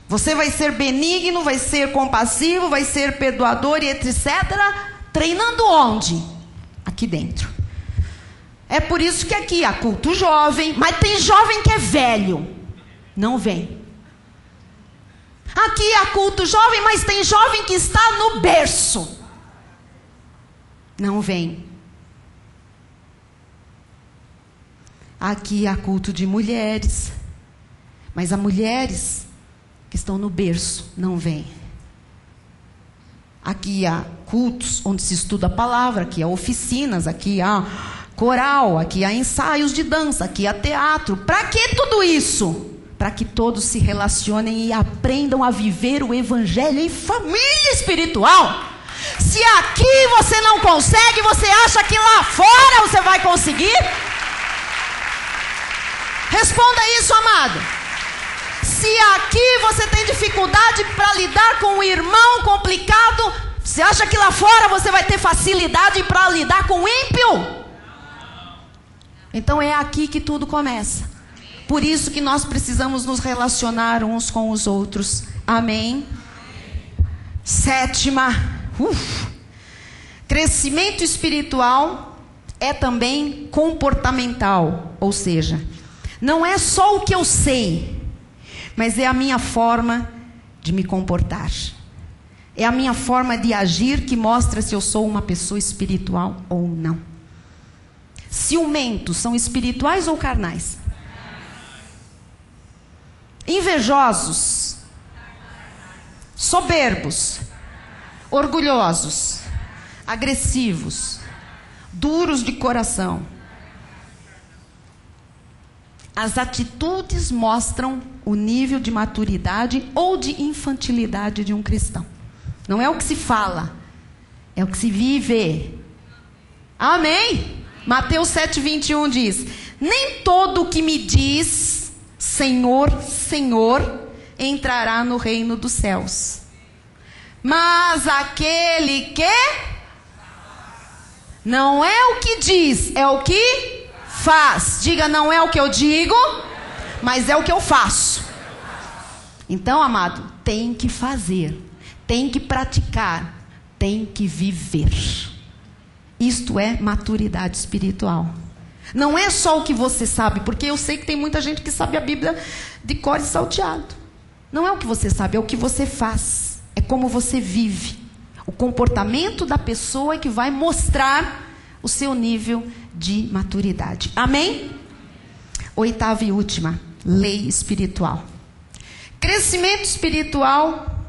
Você vai ser benigno, vai ser compassivo, vai ser perdoador e etc. Treinando onde? Aqui dentro. É por isso que aqui há culto jovem, mas tem jovem que é velho, não vem. Aqui há culto jovem, mas tem jovem que está no berço, não vem. Aqui há culto de mulheres, mas há mulheres que estão no berço, não vem. Aqui há cultos onde se estuda a palavra, aqui há oficinas, aqui há coral, aqui há ensaios de dança, aqui há teatro. Para que tudo isso? Para que todos se relacionem e aprendam a viver o evangelho em família espiritual. Se aqui você não consegue, você acha que lá fora você vai conseguir? Responda isso, amado. Se aqui você tem dificuldade para lidar com um irmão complicado, você acha que lá fora você vai ter facilidade para lidar com o ímpio? Então é aqui que tudo começa. Por isso que nós precisamos nos relacionar uns com os outros. Amém? Sétima. Crescimento espiritual é também comportamental. Ou seja, não é só o que eu sei, mas é a minha forma de me comportar. É a minha forma de agir que mostra se eu sou uma pessoa espiritual ou não. Ciumentos são espirituais ou carnais? Invejosos, soberbos, orgulhosos, agressivos, duros de coração. As atitudes mostram o nível de maturidade ou de infantilidade de um cristão. Não é o que se fala, é o que se vive. Amém? Mateus 7:21 diz: nem todo o que me diz Senhor, Senhor, entrará no reino dos céus, mas aquele que não é o que diz, é o que faz. Diga, não é o que eu digo, mas é o que eu faço. Então, amado, tem que fazer, tem que praticar, tem que viver. Isto é maturidade espiritual. Não é só o que você sabe, porque eu sei que tem muita gente que sabe a Bíblia de cor e salteado. Não é o que você sabe, é o que você faz. É como você vive. O comportamento da pessoa é que vai mostrar o seu nível de maturidade. Amém? Oitava e última, lei espiritual. Crescimento espiritual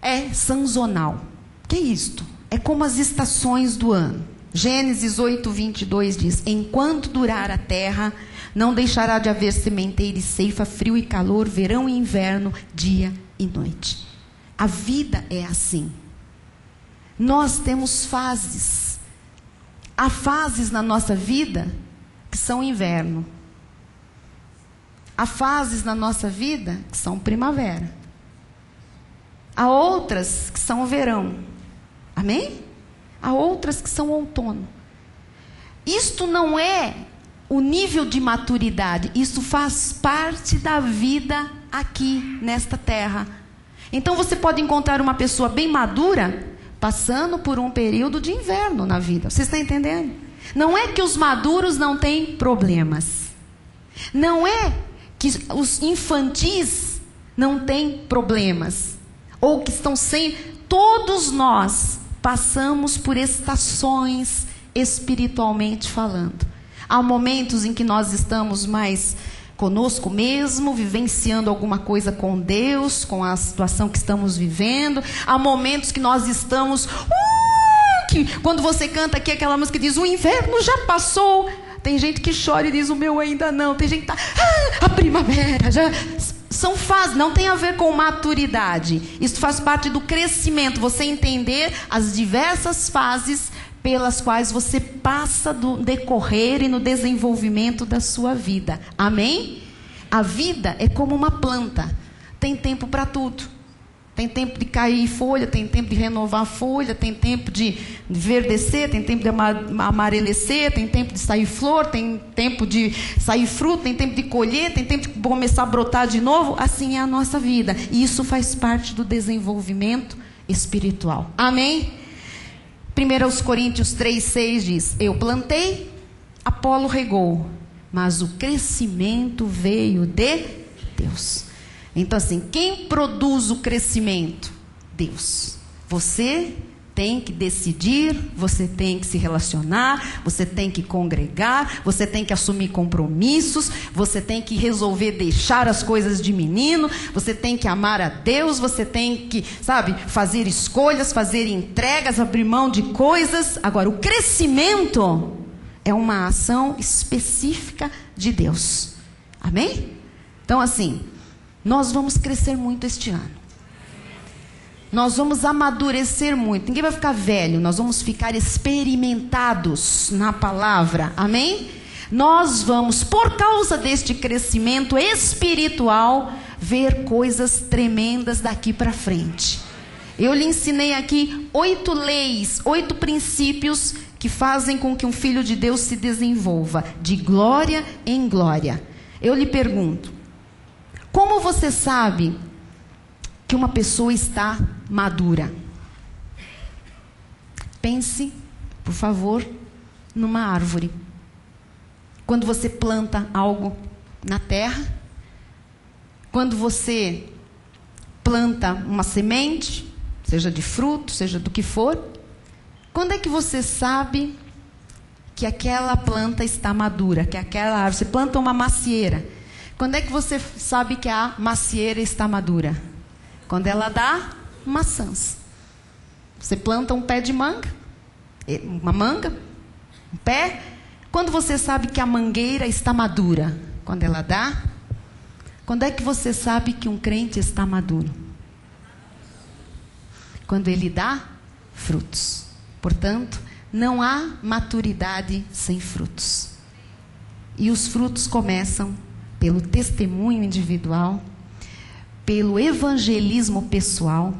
é sazonal. O que é isto? É como as estações do ano. Gênesis 8:22 diz: enquanto durar a terra, não deixará de haver sementeira e ceifa, frio e calor, verão e inverno, dia e noite. A vida é assim. Nós temos fases. Há fases na nossa vida que são inverno. Há fases na nossa vida que são primavera. Há outras que são verão. Amém? Há outras que são outono. Isto não é o nível de maturidade. Isso faz parte da vida aqui, nesta terra. Então você pode encontrar uma pessoa bem madura passando por um período de inverno na vida. Você está entendendo? Não é que os maduros não têm problemas. Não é que os infantis não têm problemas. Ou que estão sem... Todos nós passamos por estações espiritualmente falando. Há momentos em que nós estamos mais conosco mesmo, vivenciando alguma coisa com Deus, com a situação que estamos vivendo. Há momentos que nós estamos... quando você canta aqui aquela música que diz: o inverno já passou. Tem gente que chora e diz: o meu ainda não. Tem gente que está... a primavera já... São fases, não tem a ver com maturidade. Isso faz parte do crescimento. Você entender as diversas fases pelas quais você passa no decorrer e no desenvolvimento da sua vida. Amém? A vida é como uma planta. Tem tempo para tudo. Tem tempo de cair folha, tem tempo de renovar a folha, tem tempo de verdecer, tem tempo de amarelecer, tem tempo de sair flor, tem tempo de sair fruto, tem tempo de colher, tem tempo de começar a brotar de novo. Assim é a nossa vida. E isso faz parte do desenvolvimento espiritual. Amém? 1 Coríntios 3:6 diz: eu plantei, Apolo regou, mas o crescimento veio de Deus. Então assim, quem produz o crescimento? Deus. Você tem que decidir, você tem que se relacionar, você tem que congregar, você tem que assumir compromissos, você tem que resolver deixar as coisas de menino, você tem que amar a Deus, você tem que, fazer escolhas, fazer entregas, abrir mão de coisas. Agora, o crescimento é uma ação específica de Deus. Amém? Então, assim, nós vamos crescer muito este ano. Nós vamos amadurecer muito. Ninguém vai ficar velho. Nós vamos ficar experimentados na palavra. Amém? Nós vamos, por causa deste crescimento espiritual, ver coisas tremendas daqui para frente. Eu lhe ensinei aqui 8 leis, 8 princípios que fazem com que um filho de Deus se desenvolva de glória em glória. Eu lhe pergunto, como você sabe que uma pessoa está madura? Pense, por favor, numa árvore. Quando você planta algo na terra, quando você planta uma semente, seja de fruto, seja do que for, quando é que você sabe que aquela planta está madura, que aquela árvore, você planta uma macieira, quando é que você sabe que a macieira está madura? Quando ela dá maçãs. Você planta um pé de manga, uma manga, um pé. Quando você sabe que a mangueira está madura? Quando ela dá. Quando é que você sabe que um crente está maduro? Quando ele dá frutos. Portanto, não há maturidade sem frutos. E os frutos começam pelo testemunho individual, pelo evangelismo pessoal.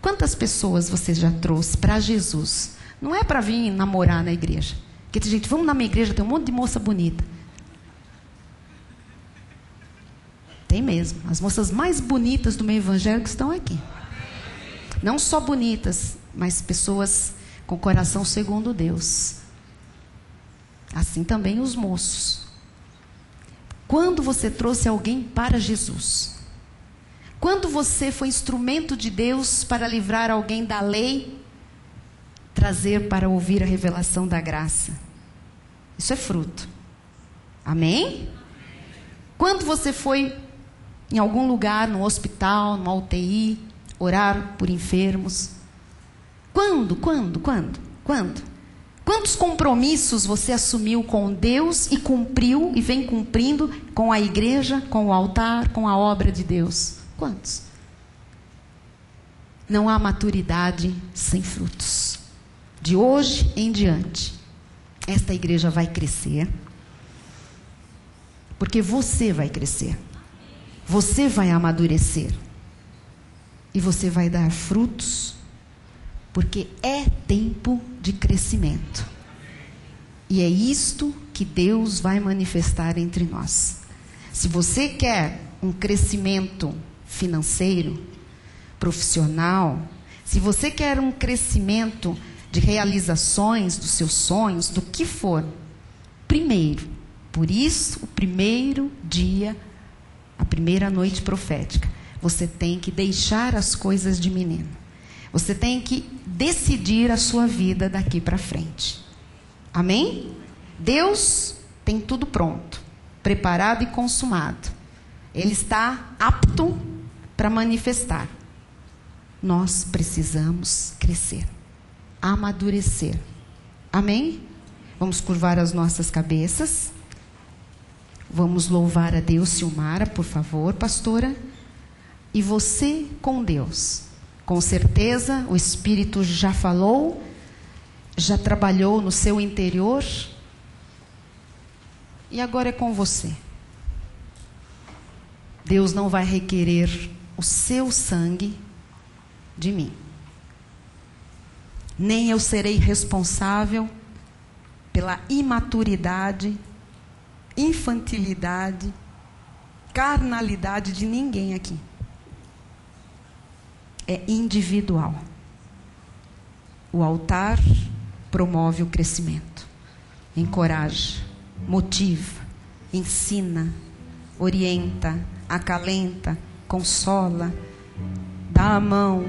Quantas pessoas você já trouxe para Jesus? Não é para vir namorar na igreja. Porque tem gente, vamos na minha igreja, tem um monte de moça bonita. Tem mesmo. As moças mais bonitas do meio evangélico estão aqui. Não só bonitas, mas pessoas com coração segundo Deus. Assim também os moços. Quando você trouxe alguém para Jesus? Quando você foi instrumento de Deus para livrar alguém da lei, trazer para ouvir a revelação da graça? Isso é fruto. Amém? Quando você foi em algum lugar, no hospital, numa UTI, orar por enfermos? Quando? Quantos compromissos você assumiu com Deus e cumpriu e vem cumprindo com a igreja, com o altar, com a obra de Deus? Quantos? Não há maturidade sem frutos. De hoje em diante, esta igreja vai crescer, porque você vai crescer, você vai amadurecer, e você vai dar frutos, porque é tempo de crescimento. E é isto que Deus vai manifestar entre nós. Se você quer um crescimento financeiro, profissional, se você quer um crescimento de realizações dos seus sonhos, do que for, primeiro, por isso, o primeiro dia, a primeira noite profética, você tem que deixar as coisas de menino. Você tem que decidir a sua vida daqui para frente. Amém? Deus tem tudo pronto, preparado e consumado. Ele está apto para manifestar. Nós precisamos crescer, amadurecer. Amém? Vamos curvar as nossas cabeças. Vamos louvar a Deus. Silmara, por favor, pastora. E você com Deus. Com certeza o Espírito já falou, já trabalhou no seu interior. E agora é com você. Deus não vai requerer o seu sangue de mim. Nem eu serei responsável pela imaturidade, infantilidade, carnalidade de ninguém aqui. É individual. O altar promove o crescimento. Encoraja, motiva, ensina, orienta, acalenta, consola, dá a mão.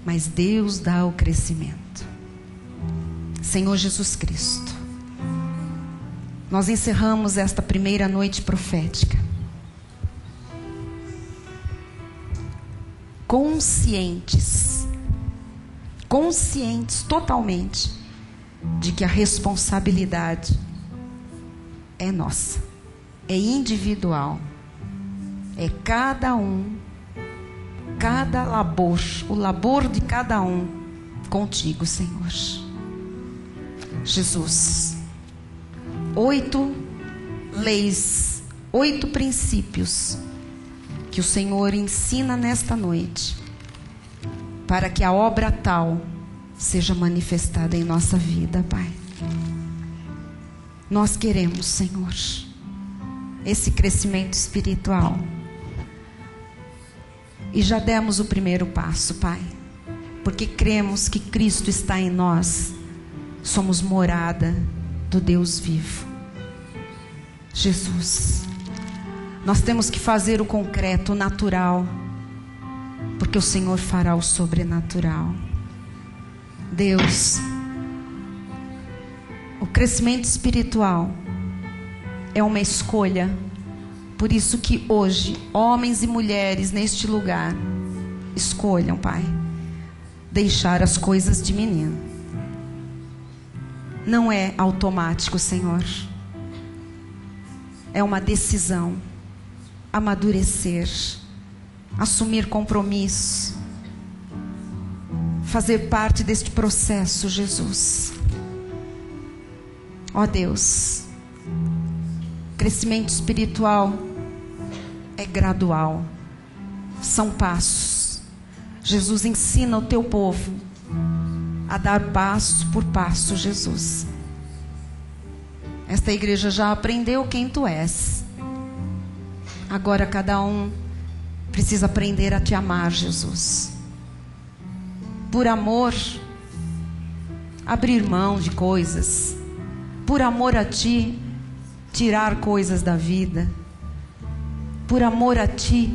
mas Deus dá o crescimento. Senhor Jesus Cristo, nós encerramos esta primeira noite profética conscientes totalmente de que a responsabilidade é nossa, é individual, é cada um, cada labor, o labor de cada um contigo, Senhor. Jesus, 8 leis, 8 princípios que o Senhor ensina nesta noite, para que a obra tal seja manifestada em nossa vida, Pai. Nós queremos, Senhor, esse crescimento espiritual. E já demos o primeiro passo, Pai, porque cremos que Cristo está em nós. Somos morada do Deus vivo. Jesus, nós temos que fazer o concreto, o natural, porque o Senhor fará o sobrenatural. Deus, o crescimento espiritual é uma escolha. Por isso que hoje, homens e mulheres neste lugar, escolham, Pai, deixar as coisas de menino. Não é automático, Senhor. É uma decisão. Amadurecer, assumir compromisso, fazer parte deste processo, Jesus. Ó Deus, crescimento espiritual é gradual, são passos. Jesus, ensina o teu povo a dar passo por passo, Jesus. Esta igreja já aprendeu quem tu és. Agora cada um precisa aprender a te amar, Jesus. Por amor, abrir mão de coisas. Por amor a ti, tirar coisas da vida. Por amor a ti,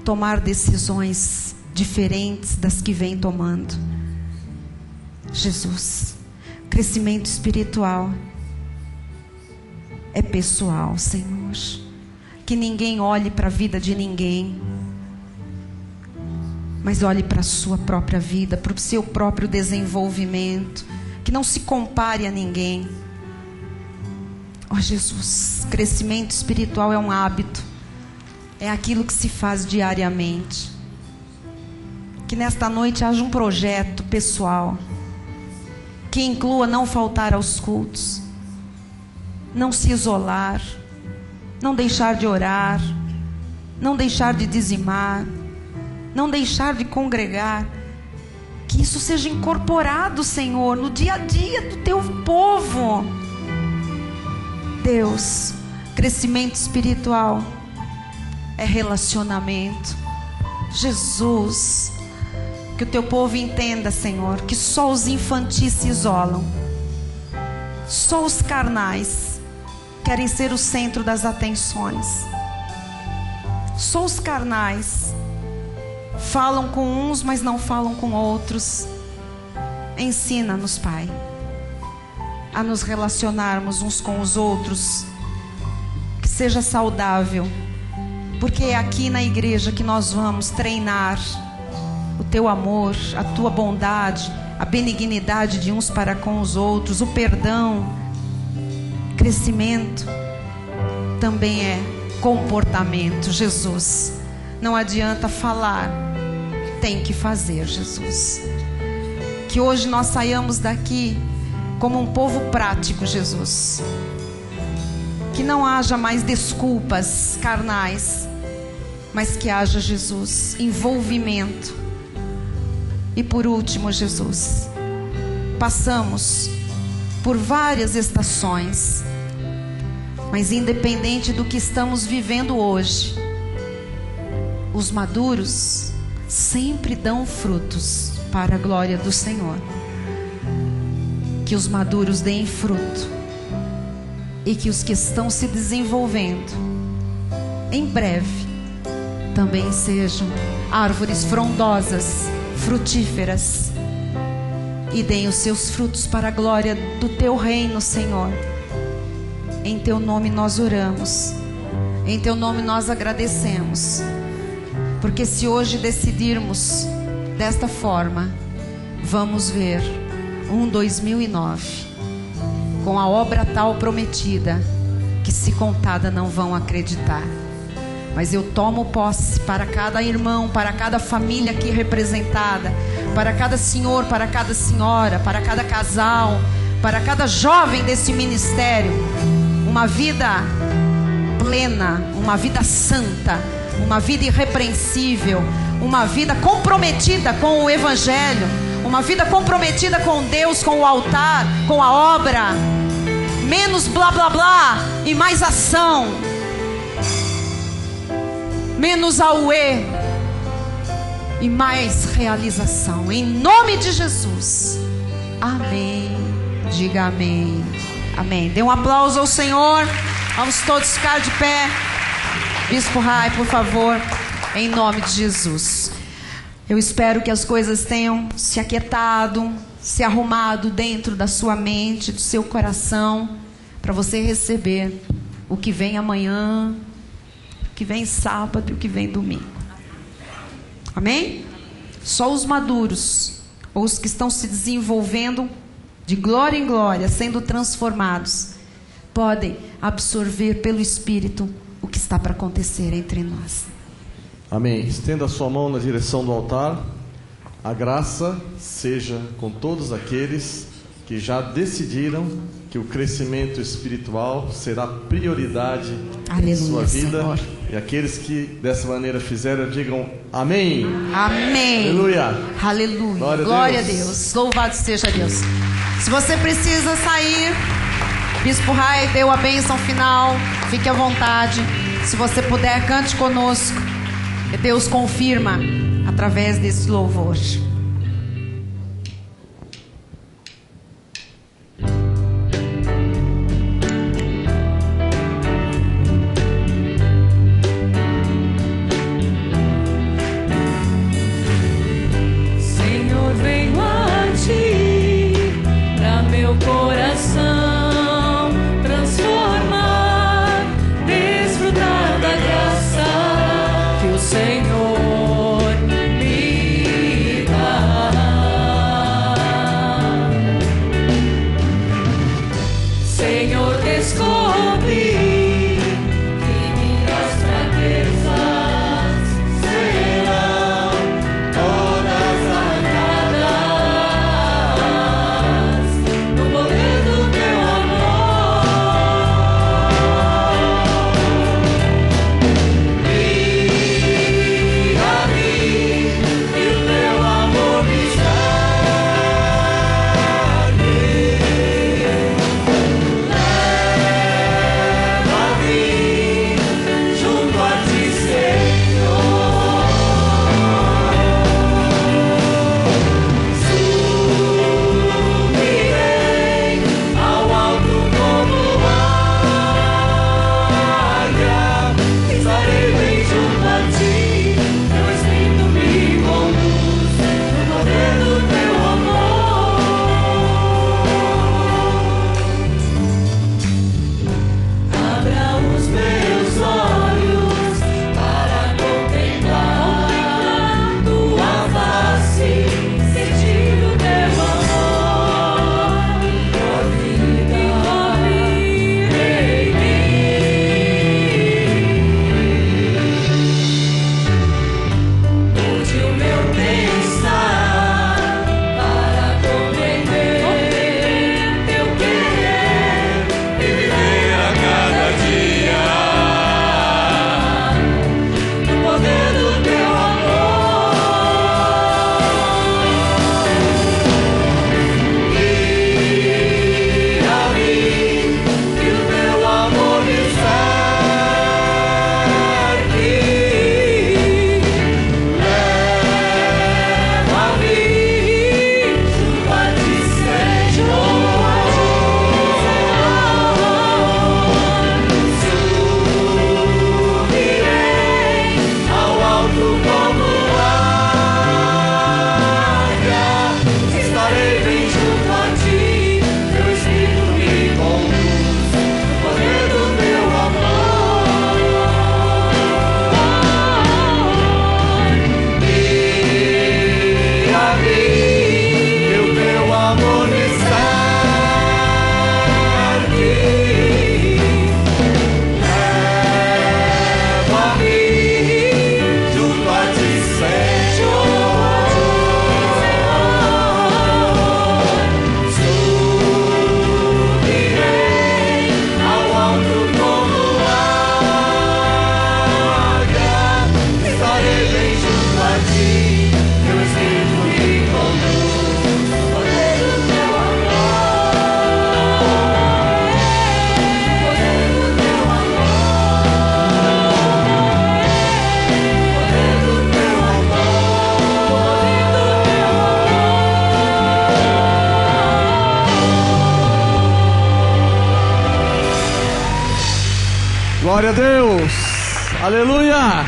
tomar decisões diferentes das que vem tomando. Jesus, crescimento espiritual é pessoal, Senhor. Que ninguém olhe para a vida de ninguém, mas olhe para a sua própria vida, para o seu próprio desenvolvimento. Que não se compare a ninguém. Ó Jesus, crescimento espiritual é um hábito, é aquilo que se faz diariamente. Que nesta noite haja um projeto pessoal que inclua não faltar aos cultos, não se isolar, não deixar de orar, não deixar de dizimar, não deixar de congregar. Que isso seja incorporado, Senhor, no dia a dia do teu povo. Deus, crescimento espiritual é relacionamento. Jesus, que o teu povo entenda, Senhor, que só os infantis se isolam, só os carnais querem ser o centro das atenções. Só os carnais falam com uns, mas não falam com outros. Ensina-nos, Pai, a nos relacionarmos uns com os outros, que seja saudável, porque é aqui na igreja que nós vamos treinar o teu amor, a tua bondade, a benignidade de uns para com os outros, o perdão. Crescimento também é comportamento, Jesus. Não adianta falar, tem que fazer, Jesus. Que hoje nós saiamos daqui como um povo prático, Jesus. Que não haja mais desculpas carnais, mas que haja, Jesus, envolvimento. E por último, Jesus, passamos por várias estações, mas independente do que estamos vivendo hoje, os maduros sempre dão frutos para a glória do Senhor. Que os maduros deem fruto e que os que estão se desenvolvendo em breve também sejam árvores frondosas, frutíferas e deem os seus frutos para a glória do teu reino, Senhor. Em teu nome nós oramos, em teu nome nós agradecemos, porque se hoje decidirmos desta forma, vamos ver 2009 com a obra tal prometida que, se contada, não vão acreditar. Mas eu tomo posse para cada irmão, para cada família aqui representada, para cada senhor, para cada senhora, para cada casal, para cada jovem desse ministério, uma vida plena, uma vida santa, uma vida irrepreensível, uma vida comprometida com o Evangelho, uma vida comprometida com Deus, com o altar, com a obra. Menos blá blá blá e mais ação. Menos auê e mais realização. Em nome de Jesus. Amém. Diga amém. Amém. Dê um aplauso ao Senhor. Vamos todos ficar de pé. Bispo Rai, por favor. Em nome de Jesus. Eu espero que as coisas tenham se aquietado, se arrumado dentro da sua mente, do seu coração, para você receber o que vem amanhã, o que vem sábado e o que vem domingo. Amém? Só os maduros, ou os que estão se desenvolvendo de glória em glória, sendo transformados, podem absorver pelo Espírito o que está para acontecer entre nós. Amém. Estenda a sua mão na direção do altar. A graça seja com todos aqueles que já decidiram que o crescimento espiritual será prioridade em sua vida. Senhor. E aqueles que dessa maneira fizeram, digam amém. Amém. Aleluia. Aleluia. Glória a Deus. Louvado seja Deus. Se você precisa sair, Bispo Rai deu a bênção final. Fique à vontade. Se você puder, cante conosco. Que Deus confirma através desse louvor. Senhor, venho a ti, pra meu coração transformar, desfrutar da graça que o Senhor me dá. Glória a Deus. Aleluia.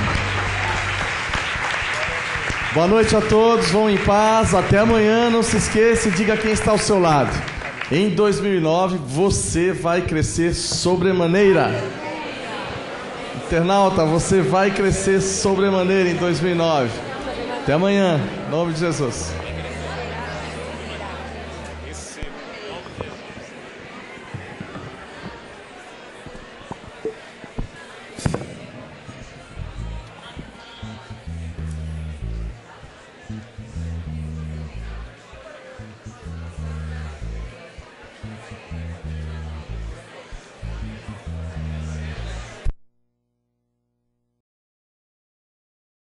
Boa noite a todos, vão em paz, até amanhã. Não se esqueça e diga quem está ao seu lado: em 2009 você vai crescer sobremaneira. Internauta, você vai crescer sobremaneira em 2009. Até amanhã, em nome de Jesus.